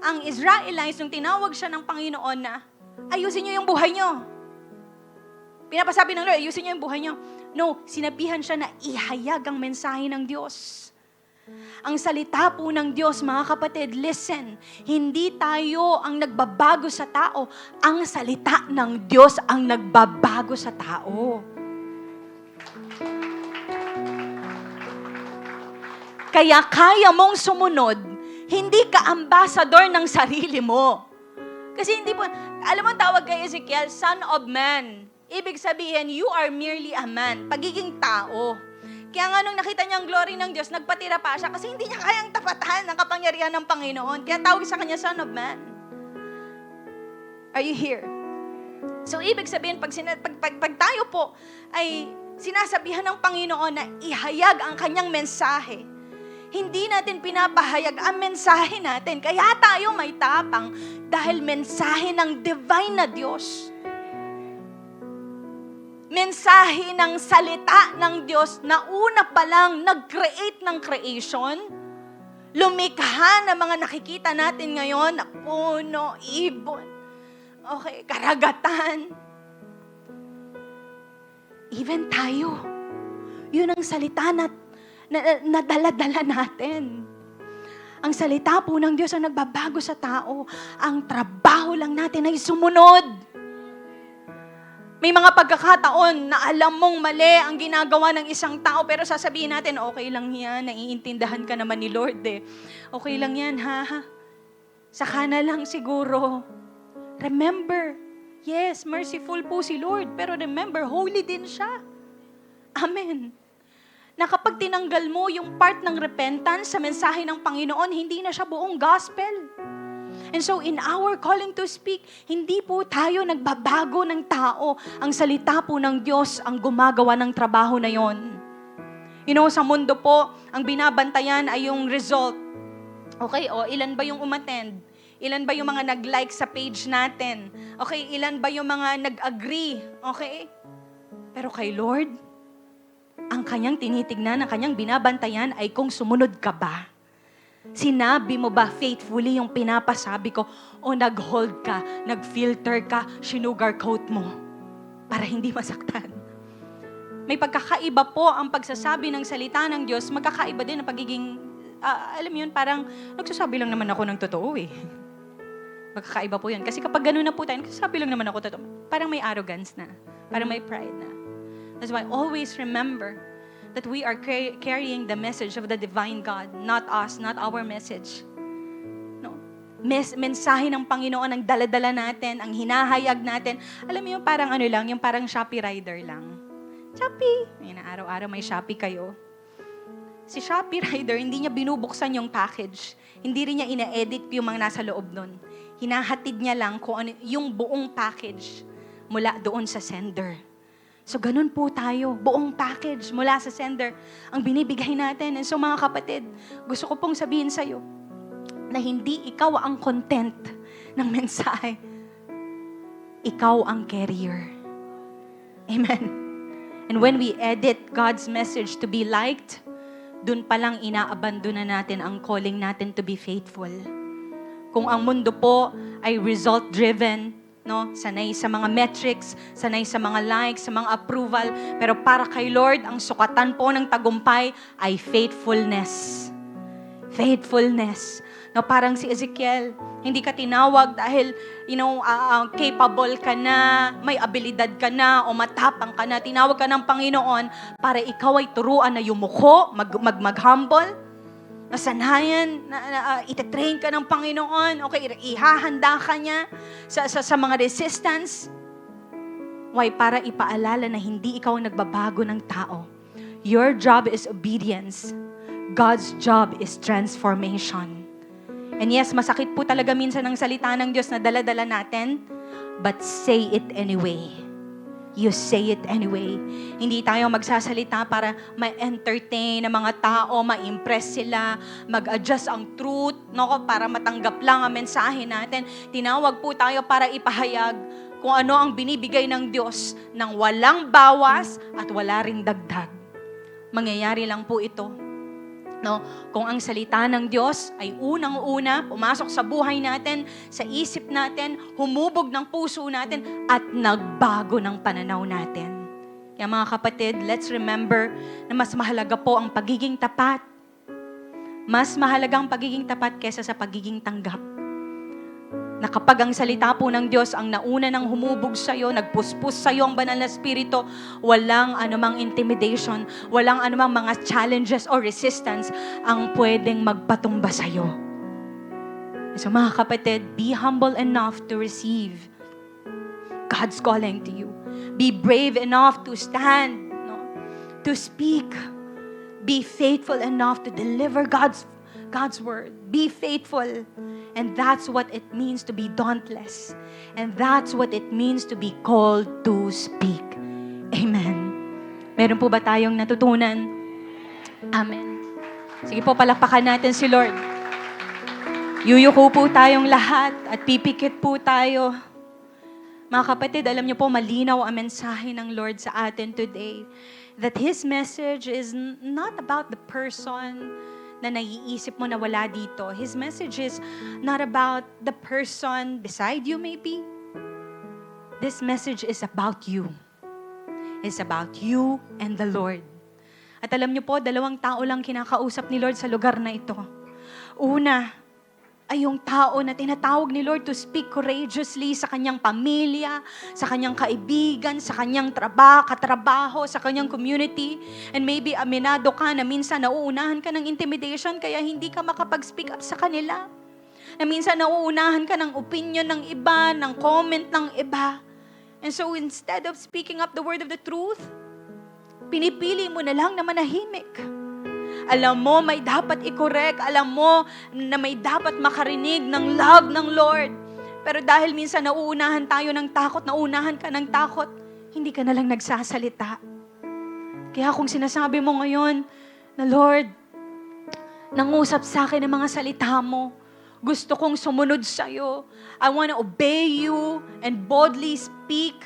S5: ang Israelites nung tinawag siya ng Panginoon na ayusin niyo yung buhay niyo. Pinapasabi ng Lord, ayusin niyo yung buhay niyo. No, sinabihan siya na ihayag ang mensahe ng Diyos. Ang salita po ng Diyos, mga kapatid, listen, hindi tayo ang nagbabago sa tao. Ang salita ng Diyos ang nagbabago sa tao. Kaya kaya mong sumunod, hindi ka ambassador ng sarili mo. Kasi hindi po, alam mo tawag kay Ezekiel, son of man. Ibig sabihin, you are merely a man. Pagiging tao. Kaya nga nung nakita niya ang glory ng Diyos, nagpatira pa siya kasi hindi niya kayang tapatan ng kapangyarihan ng Panginoon. Kaya tawag sa kanya, son of man. Are you here? So, ibig sabihin, pag tayo po ay sinasabihan ng Panginoon na ihayag ang kanyang mensahe, hindi natin pinapahayag ang mensahe natin. Kaya tayo may tapang dahil mensahe ng divine na Diyos. Mensahe ng salita ng Diyos na una pa lang nag-create ng creation, lumikha ng mga nakikita natin ngayon na puno, ibon, karagatan. Even tayo, yun ang salita na dala-dala natin. Ang salita po ng Diyos ang nagbabago sa tao. Ang trabaho lang natin ay sumunod. May mga pagkakataon na alam mong mali ang ginagawa ng isang tao pero sasabihin natin, okay lang yan, naiintindahan ka naman ni Lord eh. Okay lang yan ha. Saka na lang siguro. Remember, yes, merciful po si Lord, pero remember, holy din siya. Amen. Na kapag tinanggal mo yung part ng repentance sa mensahe ng Panginoon, hindi na siya buong gospel. And so in our calling to speak, hindi po tayo nagbabago ng tao. Ang salita po ng Diyos ang gumagawa ng trabaho na yon. Sa mundo po, ang binabantayan ay yung result. Okay, ilan ba yung umattend? Ilan ba yung mga nag-like sa page natin? Okay, ilan ba yung mga nag-agree? Okay? Pero kay Lord, ang kanyang tinitignan, ang kanyang binabantayan ay kung sumunod ka ba. Sinabi mo ba faithfully yung pinapasabi ko o nag-hold ka, nag-filter ka, sinugarcoat mo para hindi masaktan? May pagkakaiba po ang pagsasabi ng salita ng Diyos, magkakaiba din ang pagiging, alam mo yun, parang nagsasabi lang naman ako ng totoo eh. Magkakaiba po yun. Kasi kapag gano'n na po tayo, nagsasabi lang naman ako totoo. Parang may arrogance na. Parang may pride na. That's why always remember that we are carrying the message of the divine God, not us, not our message. No. Mensahe ng Panginoon ang dala-dala natin, ang hinahayag natin. Alam mo yung parang yung parang Shopee rider lang. Shopee! Ayun, araw-araw may Shopee kayo. Si Shopee rider, hindi niya binubuksan yung package. Hindi rin niya ina-edit yung mga nasa loob nun. Hinahatid niya lang kung ano, yung buong package mula doon sa sender. So, ganun po tayo. Buong package mula sa sender ang binibigay natin. And so, mga kapatid, gusto ko pong sabihin sa'yo na hindi ikaw ang content ng mensahe. Ikaw ang carrier. Amen. And when we edit God's message to be liked, dun palang inaabandona natin ang calling natin to be faithful. Kung ang mundo po ay result-driven, no? Sanay sa mga metrics, sanay sa mga likes, sa mga approval, pero para kay Lord, ang sukatan po ng tagumpay ay faithfulness. Faithfulness. No, parang si Ezekiel, hindi ka tinawag dahil, capable ka na, may abilidad ka na, o matapang ka na. Tinawag ka ng Panginoon para ikaw ay turuan na yumuko, mag-humble, nasanayan, itatrain ka ng Panginoon, okay, ihahanda ka niya sa mga resistance. Why? Para ipaalala na hindi ikaw ang nagbabago ng tao. Your job is obedience. God's job is transformation. And yes, masakit po talaga minsan ang salita ng Diyos na dala-dala natin, but say it anyway. You say it anyway. Hindi tayo magsasalita para ma-entertain ang mga tao, ma-impress sila, mag-adjust ang truth, para matanggap lang ang mensahe natin. Tinawag po tayo para ipahayag kung ano ang binibigay ng Diyos nang walang bawas at wala ring dagdag. Mangyayari lang po ito. Kung ang salita ng Diyos ay unang-una, pumasok sa buhay natin, sa isip natin, humubog ng puso natin, at nagbago ng pananaw natin. Kaya mga kapatid, let's remember na mas mahalaga po ang pagiging tapat. Mas mahalaga ang pagiging tapat kesa sa pagiging tanggap. Na kapag ang salita po ng Diyos ang nauna ng humubog sa'yo, nagpuspos sa'yo ang banal na spirito, walang anumang intimidation, walang anumang mga challenges or resistance ang pwedeng magpatumba sa'yo. So mga kapatid, be humble enough to receive God's calling to you. Be brave enough to stand, to speak. Be faithful enough to deliver God's word. Be faithful. And that's what it means to be dauntless. And that's what it means to be called to speak. Amen. Meron po ba tayong natutunan? Amen. Sige po, palakpakan natin si Lord. Yuyuko po tayong lahat at pipikit po tayo. Mga kapatid, alam niyo po, malinaw ang mensahe ng Lord sa atin today. That His message is not about the person na naiisip mo na wala dito. His message is not about the person beside you maybe. This message is about you. It's about you and the Lord. At alam niyo po, 2 tao lang kinakausap ni Lord sa lugar na ito. Una, ay yung tao na tinatawag ni Lord to speak courageously sa kanyang pamilya, sa kanyang kaibigan, sa kanyang katrabaho, sa kanyang community. And maybe aminado ka na minsan nauunahan ka ng intimidation kaya hindi ka makapag-speak up sa kanila. Na minsan nauunahan ka ng opinion ng iba, ng comment ng iba. And so instead of speaking up the word of the truth, pinipili mo na lang na manahimik. Alam mo, may dapat i-correct. Alam mo na may dapat makarinig ng love ng Lord. Pero dahil minsan nauunahan tayo ng takot, nauunahan ka ng takot, hindi ka na lang nagsasalita. Kaya kung sinasabi mo ngayon na Lord, nangusap sa akin ang mga salita mo, gusto kong sumunod sa'yo. I want to obey you and boldly speak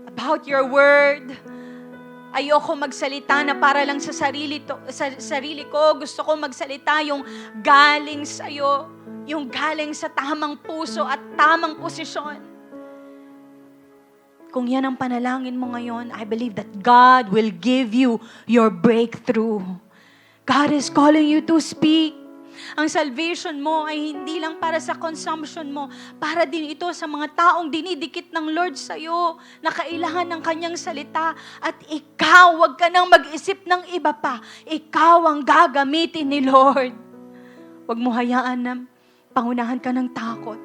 S5: about your word. Ayoko magsalita na para lang sa sarili ko. Gusto ko magsalita yung galing sa'yo, yung galing sa tamang puso at tamang posisyon. Kung yan ang panalangin mo ngayon, I believe that God will give you your breakthrough. God is calling you to speak. Ang salvation mo ay hindi lang para sa consumption mo, para din ito sa mga taong dinidikit ng Lord sa'yo, na kailangan ng kanyang salita. At ikaw, wag ka nang mag-isip ng iba pa. Ikaw ang gagamitin ni Lord. Wag mo hayaan na pangunahan ka ng takot.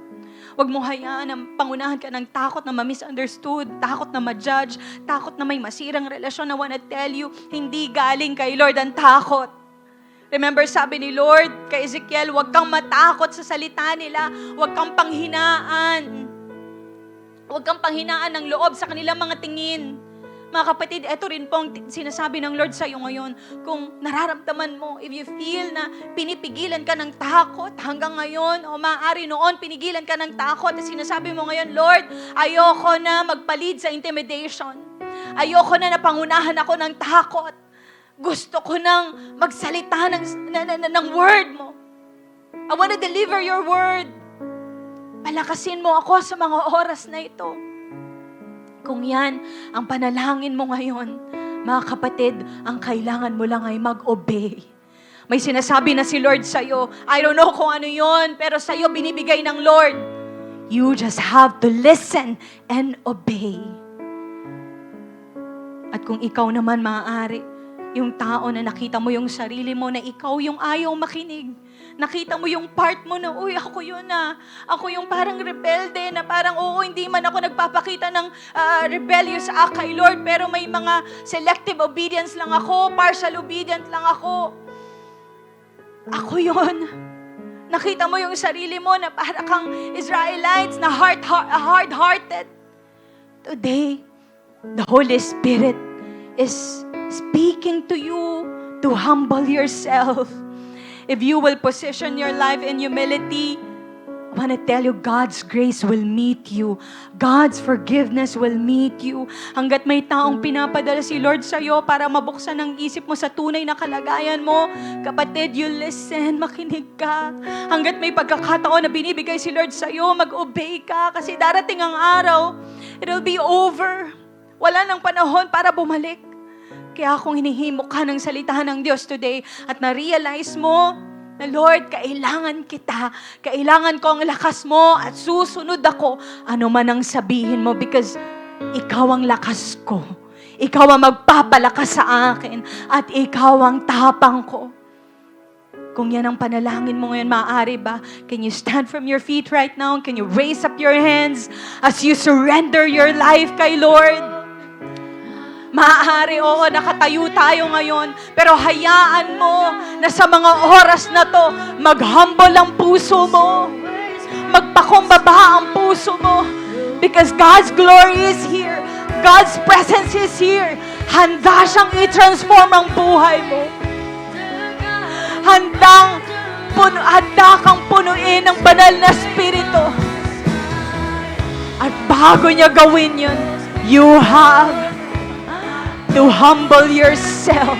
S5: Wag mo hayaan na pangunahan ka ng takot na ma-misunderstood, takot na ma-judge, takot na may masirang relasyon. I wanna tell you, hindi galing kay Lord ang takot. Remember, sabi ni Lord kay Ezekiel, huwag kang matakot sa salita nila. Huwag kang panghinaan. Huwag kang panghinaan ng loob sa kanilang mga tingin. Mga kapatid, ito rin po ang sinasabi ng Lord sa iyo ngayon. Kung nararamdaman mo, if you feel na pinipigilan ka ng takot hanggang ngayon, o maaari noon, pinigilan ka ng takot, at sinasabi mo ngayon, Lord, ayoko na magpalid sa intimidation. Ayoko na napangunahan ako ng takot. Gusto ko nang magsalita ng word mo. I want to deliver your word. Palakasin mo ako sa mga oras na ito. Kung yan ang panalangin mo ngayon, mga kapatid, ang kailangan mo lang ay mag-obey. May sinasabi na si Lord sa'yo. I don't know kung ano yon, pero sa'yo binibigay ng Lord. You just have to listen and obey. At kung ikaw naman maaari, yung tao na nakita mo yung sarili mo na ikaw yung ayaw makinig. Nakita mo yung part mo na, uy, ako yun na. Ako yung parang rebelde na parang, oo, hindi man ako nagpapakita ng rebellious act kay Lord, pero may mga selective obedience lang ako, partial obedient lang ako. Ako yun. Nakita mo yung sarili mo na parang kang Israelites na hard-hearted. Today, the Holy Spirit is speaking to you to humble yourself. If you will position your life in humility, I want to tell you, God's grace will meet you. God's forgiveness will meet you. Hanggat may taong pinapadala si Lord sa'yo para mabuksan ang isip mo sa tunay na kalagayan mo, kapatid, you listen, makinig ka. Hanggat may pagkakataon na binibigay si Lord sa'yo, mag-obey ka. Kasi darating ang araw, it'll be over. Wala nang panahon para bumalik. Kaya kung hinihimo ka ng salitahan ng Diyos today at na-realize mo na Lord, kailangan kita, kailangan ko ang lakas mo at susunod ako, ano man ang sabihin mo, because ikaw ang lakas ko. Ikaw ang magpapalakas sa akin at ikaw ang tapang ko. Kung yan ang panalangin mo ngayon, maaari ba? Can you stand from your feet right now? Can you raise up your hands as you surrender your life kay Lord? Maaari, oo, nakatayo tayo ngayon, pero hayaan mo na sa mga oras na to, mag-humble ang puso mo. Magpakumbaba ang puso mo. Because God's glory is here. God's presence is here. Handa siyang i-transform ang buhay mo. Handa kang punuin ng banal na spirito. At bago niya gawin yun, you have to humble yourself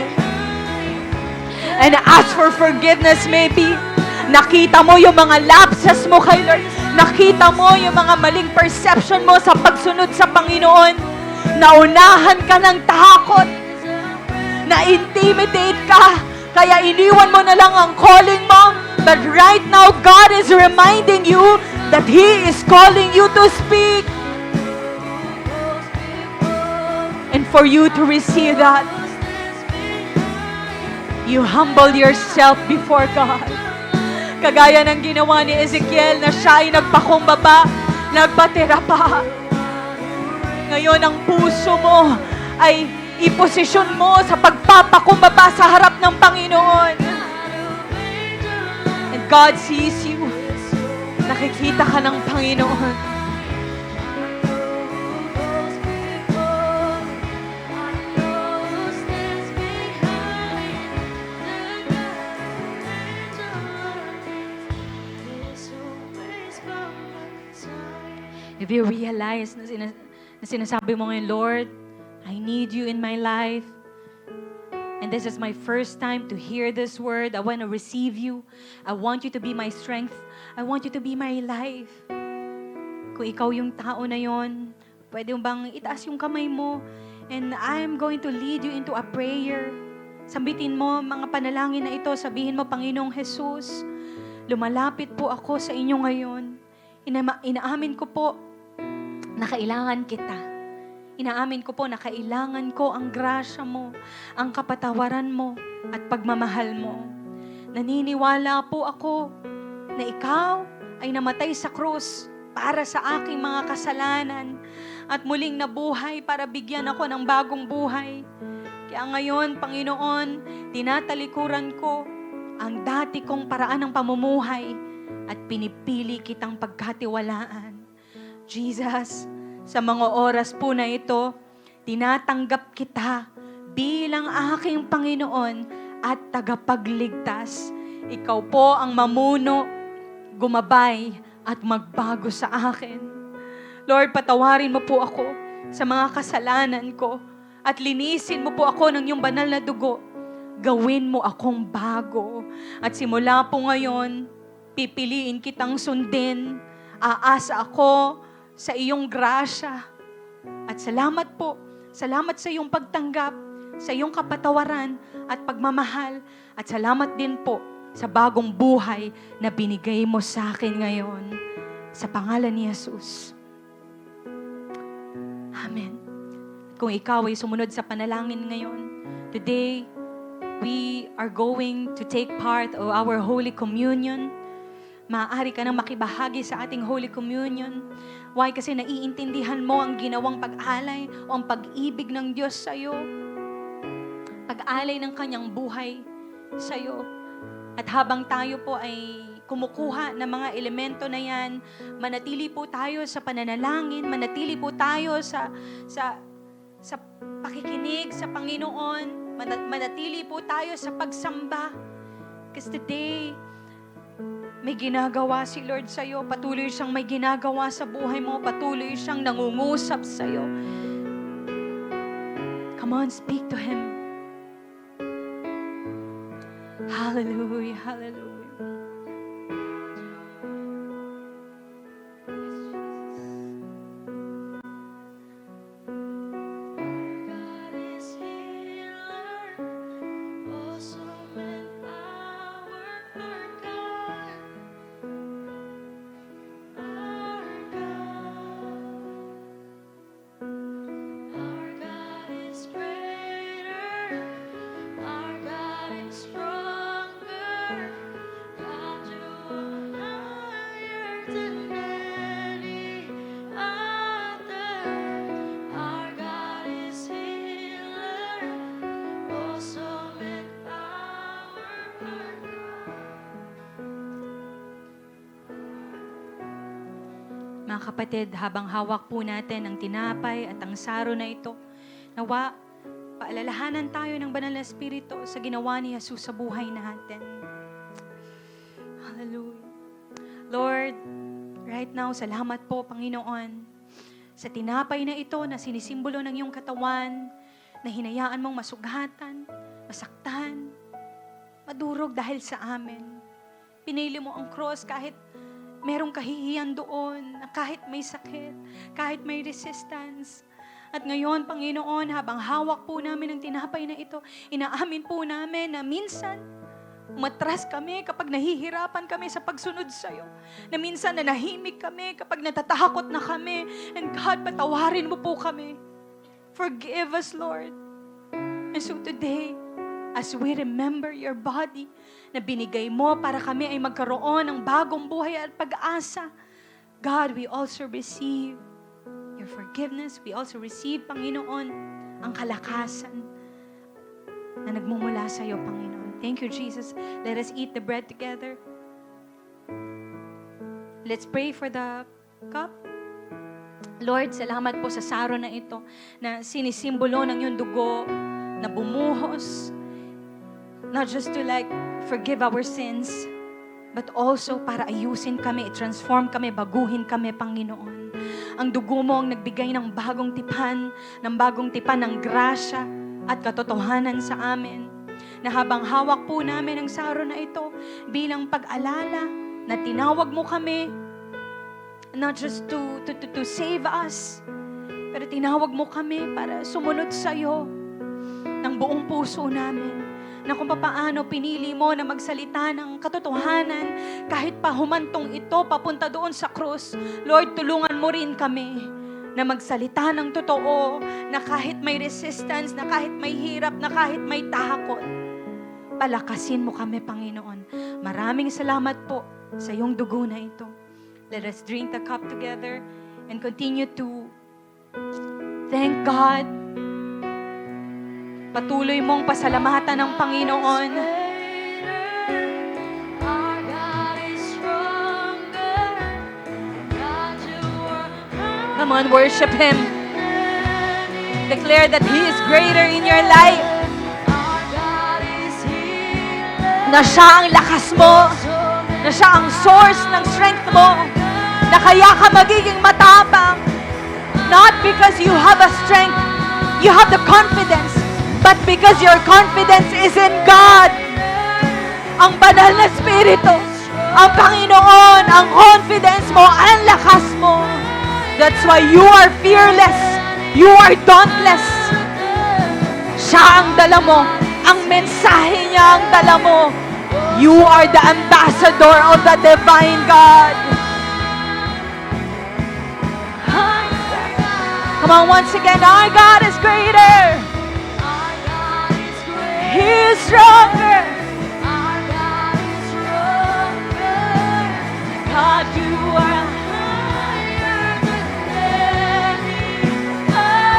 S5: and ask for forgiveness. Maybe nakita mo yung mga lapses mo kay Lord, nakita mo yung mga maling perception mo sa pagsunod sa Panginoon, naunahan ka ng takot, na-intimidate ka, kaya iniwan mo na lang ang calling mo. But right now, God is reminding you that He is calling you to speak. And for you to receive that, you humble yourself before God. Kagaya ng ginawa ni Ezekiel na siya ay nagpakumbaba, nagpatira pa. Ngayon ang puso mo ay iposisyon mo sa pagpapakumbaba sa harap ng Panginoon. And God sees you. Nakikita ka ng Panginoon. If you realize na sinasabi mo ngayon, Lord, I need you in my life. And this is my first time to hear this word. I want to receive you. I want you to be my strength. I want you to be my life. Kung ikaw yung tao na yon, pwede mo bang itaas yung kamay mo? And I'm going to lead you into a prayer. Sambitin mo mga panalangin na ito. Sabihin mo, Panginoong Jesus, lumalapit po ako sa inyo ngayon. Inaamin ko po na kailangan kita. Inaamin ko po na kailangan ko ang grasya mo, ang kapatawaran mo, at pagmamahal mo. Naniniwala po ako na ikaw ay namatay sa krus para sa aking mga kasalanan at muling nabuhay para bigyan ako ng bagong buhay. Kaya ngayon, Panginoon, tinatalikuran ko ang dati kong paraan ng pamumuhay at pinipili kitang pagkatiwalaan. Jesus, sa mga oras po na ito, tinatanggap kita bilang aking Panginoon at tagapagligtas. Ikaw po ang mamuno, gumabay at magbago sa akin. Lord, patawarin mo po ako sa mga kasalanan ko at linisin mo po ako ng iyong banal na dugo. Gawin mo akong bago. At simula po ngayon, pipiliin kitang sundin. Aasa ako sa iyong grasya. At salamat po. Salamat sa iyong pagtanggap, sa iyong kapatawaran at pagmamahal. At salamat din po sa bagong buhay na binigay mo sa akin ngayon. Sa pangalan ni Jesus. Amen. At kung ikaw ay sumunod sa panalangin ngayon, today, we are going to take part of our Holy Communion. Maaari ka nang makibahagi sa ating Holy Communion. Why? Kasi naiintindihan mo ang ginawang pag-alay o ang pag-ibig ng Diyos sa iyo. Pag-alay ng kanyang buhay sa iyo. At habang tayo po ay kumukuha ng mga elemento na yan, manatili po tayo sa pananalangin, manatili po tayo sa pakikinig sa Panginoon, manatili po tayo sa pagsamba. Because today, may ginagawa si Lord sa iyo. Patuloy siyang may ginagawa sa buhay mo. Patuloy siyang nangungusap sa iyo. Come on, speak to Him. Hallelujah, hallelujah. Mga kapatid, habang hawak po natin ang tinapay at ang saro na ito, nawa, paalalahanan tayo ng banal na Espiritu sa ginawa ni Jesus sa buhay natin. Hallelujah. Lord, right now, salamat po, Panginoon, sa tinapay na ito na sinisimbolo ng iyong katawan, na hinayaan mong masugatan, masaktan, madurog dahil sa amin. Pinili mo ang cross kahit merong kahihiyan doon, kahit may sakit, kahit may resistance. At ngayon, Panginoon, habang hawak po namin ang tinapay na ito, inaamin po namin na minsan, umatras kami kapag nahihirapan kami sa pagsunod sa iyo. Na minsan nanahimik kami kapag natatakot na kami. And God, patawarin mo po kami. Forgive us, Lord. And so today, as we remember your body na binigay mo para kami ay magkaroon ng bagong buhay at pag-asa, God, we also receive your forgiveness. We also receive, Panginoon, ang kalakasan na nagmumula sa iyo, Panginoon. Thank you, Jesus. Let us eat the bread together. Let's pray for the cup. Lord, salamat po sa saro na ito na sinisimbolo ng iyong dugo na bumuhos. Not just to forgive our sins, but also para ayusin kami, transform kami, baguhin kami, Panginoon. Ang dugo mo ang nagbigay ng bagong tipan ng grasya at katotohanan sa amin. Na habang hawak po namin ang saro na ito bilang pag-alala na tinawag mo kami, not just to save us, pero tinawag mo kami para sumunod sa iyo ng buong puso namin. Na kung paano pinili mo na magsalita ng katotohanan kahit pa humantong ito papunta doon sa krus. Lord, tulungan mo rin kami na magsalita ng totoo, na kahit may resistance, na kahit may hirap, na kahit may takot, palakasin mo kami, Panginoon. Maraming salamat po sa iyong dugo na ito. Let us drink the cup together and continue to thank God. Patuloy mong pasalamatan ng Panginoon. Come on, worship Him. Declare that He is greater in your life. Na siya ang lakas mo. Na siya ang source ng strength mo. Na kaya ka magiging matapang. Not because you have a strength, you have the confidence, but because your confidence is in God. Ang banal na Espiritu, ang Panginoon, ang confidence mo, ang lakas mo. That's why you are fearless. You are dauntless. Siya ang dala mo. Ang mensahe niya ang dala mo. You are the ambassador of the divine God. Come on, once again, our God is greater. He is stronger. God, you are higher than any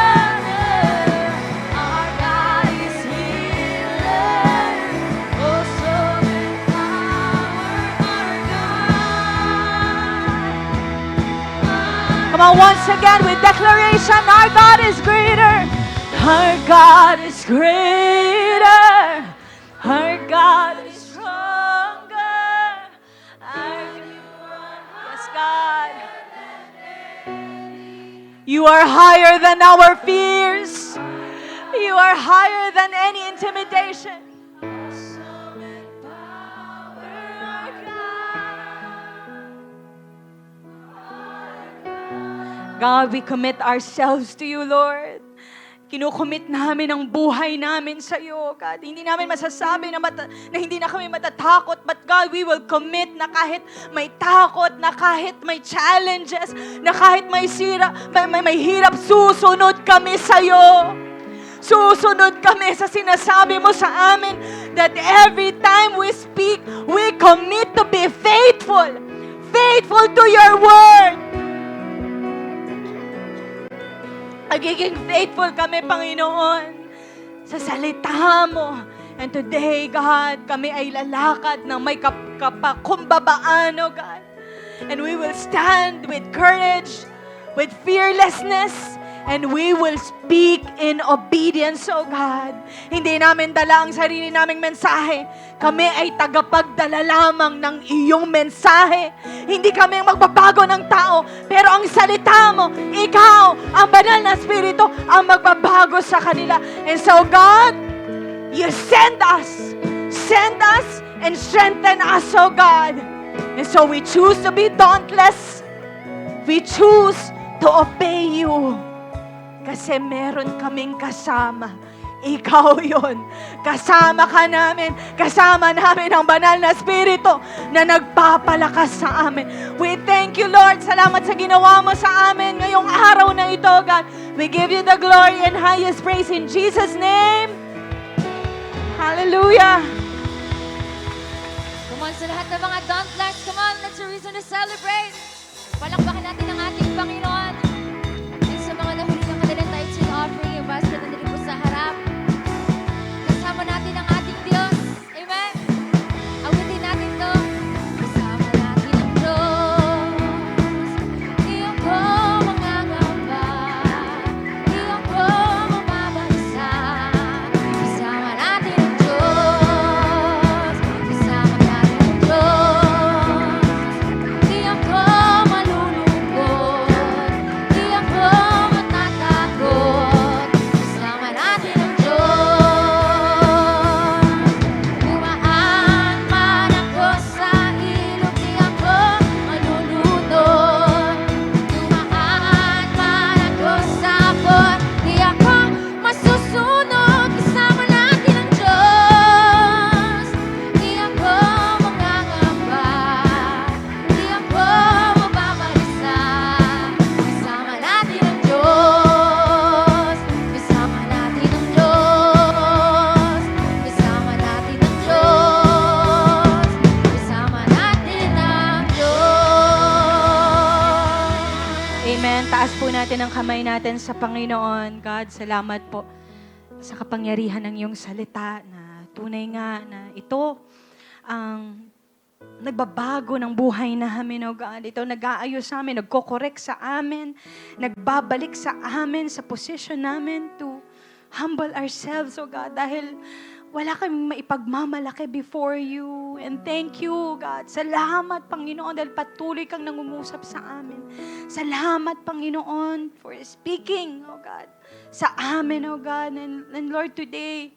S5: other. Our God is healer. Oh, so power, our God. Come on, once again with declaration, our God is greater. Our God is greater. Our God is stronger. Yes, God. You are higher than our fears. You are higher than any intimidation. God, we commit ourselves to you, Lord. Kinukomit namin ang buhay namin sa iyo, God. Hindi namin masasabi na hindi na kami matatakot, but God, we will commit na kahit may takot, na kahit may challenges, na kahit may hirap, susunod kami sa iyo. Susunod kami sa sinasabi mo sa amin that every time we speak, we commit to be faithful. Faithful to your word. Magiging faithful kami, Panginoon, sa salita mo. And today, God, kami ay lalakad ng may kapakumbabaan, oh God. And we will stand with courage, with fearlessness, and we will speak in obedience, oh God. Hindi namin dala ang sarili naming mensahe. Kami ay tagapagdala lamang ng iyong mensahe. Hindi kami ang magbabago ng tao, pero ang salita mo, ikaw, ang banal na Espiritu, ang magbabago sa kanila. And so God, you send us and strengthen us, oh God. And so we choose to be dauntless. We choose to obey you. Kasi meron kaming kasama. Ikaw yon. Kasama ka namin. Kasama namin ang banal na Espiritu na nagpapalakas sa amin. We thank you, Lord. Salamat sa ginawa mo sa amin ngayong araw na ito, God. We give you the glory and highest praise in Jesus' name. Hallelujah.
S2: Come on, sa lahat ng mga dauntless, come on, that's a reason to celebrate. Palakpakin natin ang ating Panginoon. And sa mga nahuli ng kanilang tithes and offering, yung basket na nilipos
S5: Itaas po natin ang kamay natin sa Panginoon. God, salamat po sa kapangyarihan ng iyong salita na tunay nga na ito ang nagbabago ng buhay namin, oh God. Ito nag-aayos sa amin, nagko-correct sa amin, nagbabalik sa amin sa position namin to humble ourselves, oh God, dahil wala kaming maipagmamalaki before you. And thank you, God. Salamat, Panginoon, dahil patuloy kang nangungusap sa amin. Salamat, Panginoon, for speaking, oh God, sa amin, oh God. And Lord, today,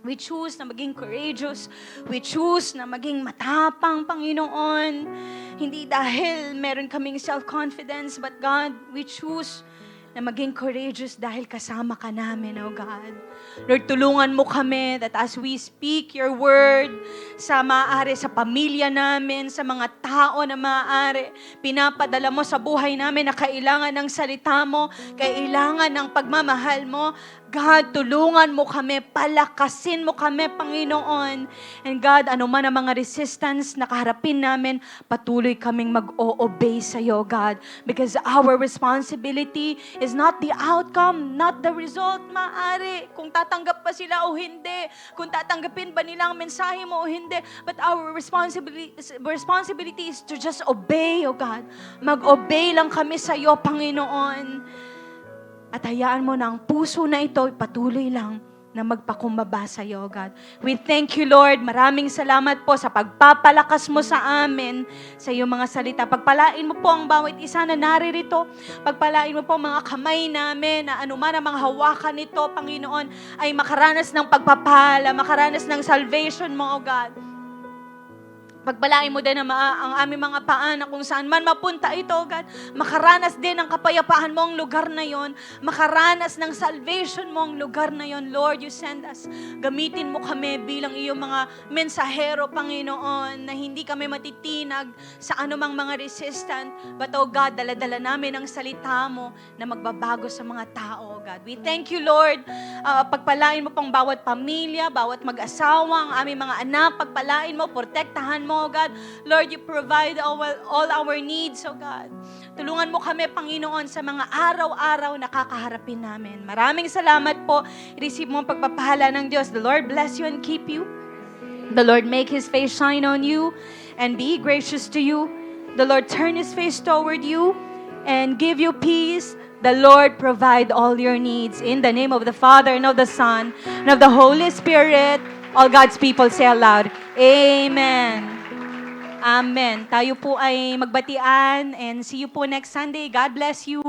S5: we choose na maging courageous. We choose na maging matapang, Panginoon. Hindi dahil meron kaming self-confidence, but God, we choose na maging courageous dahil kasama ka namin, oh God. Lord, tulungan mo kami that as we speak your word sa maaari, sa pamilya namin, sa mga tao na maaari, pinapadala mo sa buhay namin na kailangan ng salita mo, kailangan ng pagmamahal mo. God, tulungan mo kami, palakasin mo kami, Panginoon. And God, ano man ang mga resistance na kaharapin namin, patuloy kaming mag-o-obey sa iyo, God. Because our responsibility is not the outcome, not the result, maaari. Kung tatanggap pa sila o hindi, kung tatanggapin ba nila ang mensahe mo o hindi. But our responsibility is to just obey, oh God. Mag-obey lang kami sa iyo, Panginoon. At hayaan mo na ang puso na ito patuloy lang na magpakumbaba sa iyo, God. We thank you, Lord. Maraming salamat po sa pagpapalakas mo sa amin sa iyong mga salita. Pagpalain mo po ang bawat isa na naririto. Pagpalain mo po ang mga kamay namin na anuman ang mga hawakan nito, Panginoon, ay makaranas ng pagpapala, makaranas ng salvation mo, oh God. Pagpalain mo din ang aming mga paa na kung saan man mapunta ito, God. Makaranas din ng kapayapaan mo ang lugar na yon. Makaranas ng salvation mo ang lugar na yon. Lord, you send us. Gamitin mo kami bilang iyong mga mensahero, Panginoon, na hindi kami matitinag sa anumang mga resistant. But, oh God, daladala namin ang salita mo na magbabago sa mga tao, God. We thank you, Lord. Pagpalain mo pang bawat pamilya, bawat mag-asawa, ang aming mga anak. Pagpalain mo, protektahan mo, oh God. Lord, you provide all our needs, oh God. Tulungan mo kami, Panginoon, sa mga araw-araw na kakaharapin namin. Maraming salamat po. Receive mo ang pagpapahala ng Diyos. The Lord bless you and keep you. The Lord make His face shine on you and be gracious to you. The Lord turn His face toward you and give you peace. The Lord provide all your needs. In the name of the Father and of the Son and of the Holy Spirit, all God's people say aloud, Amen. Amen. Tayo po ay magbatian and see you po next Sunday. God bless you.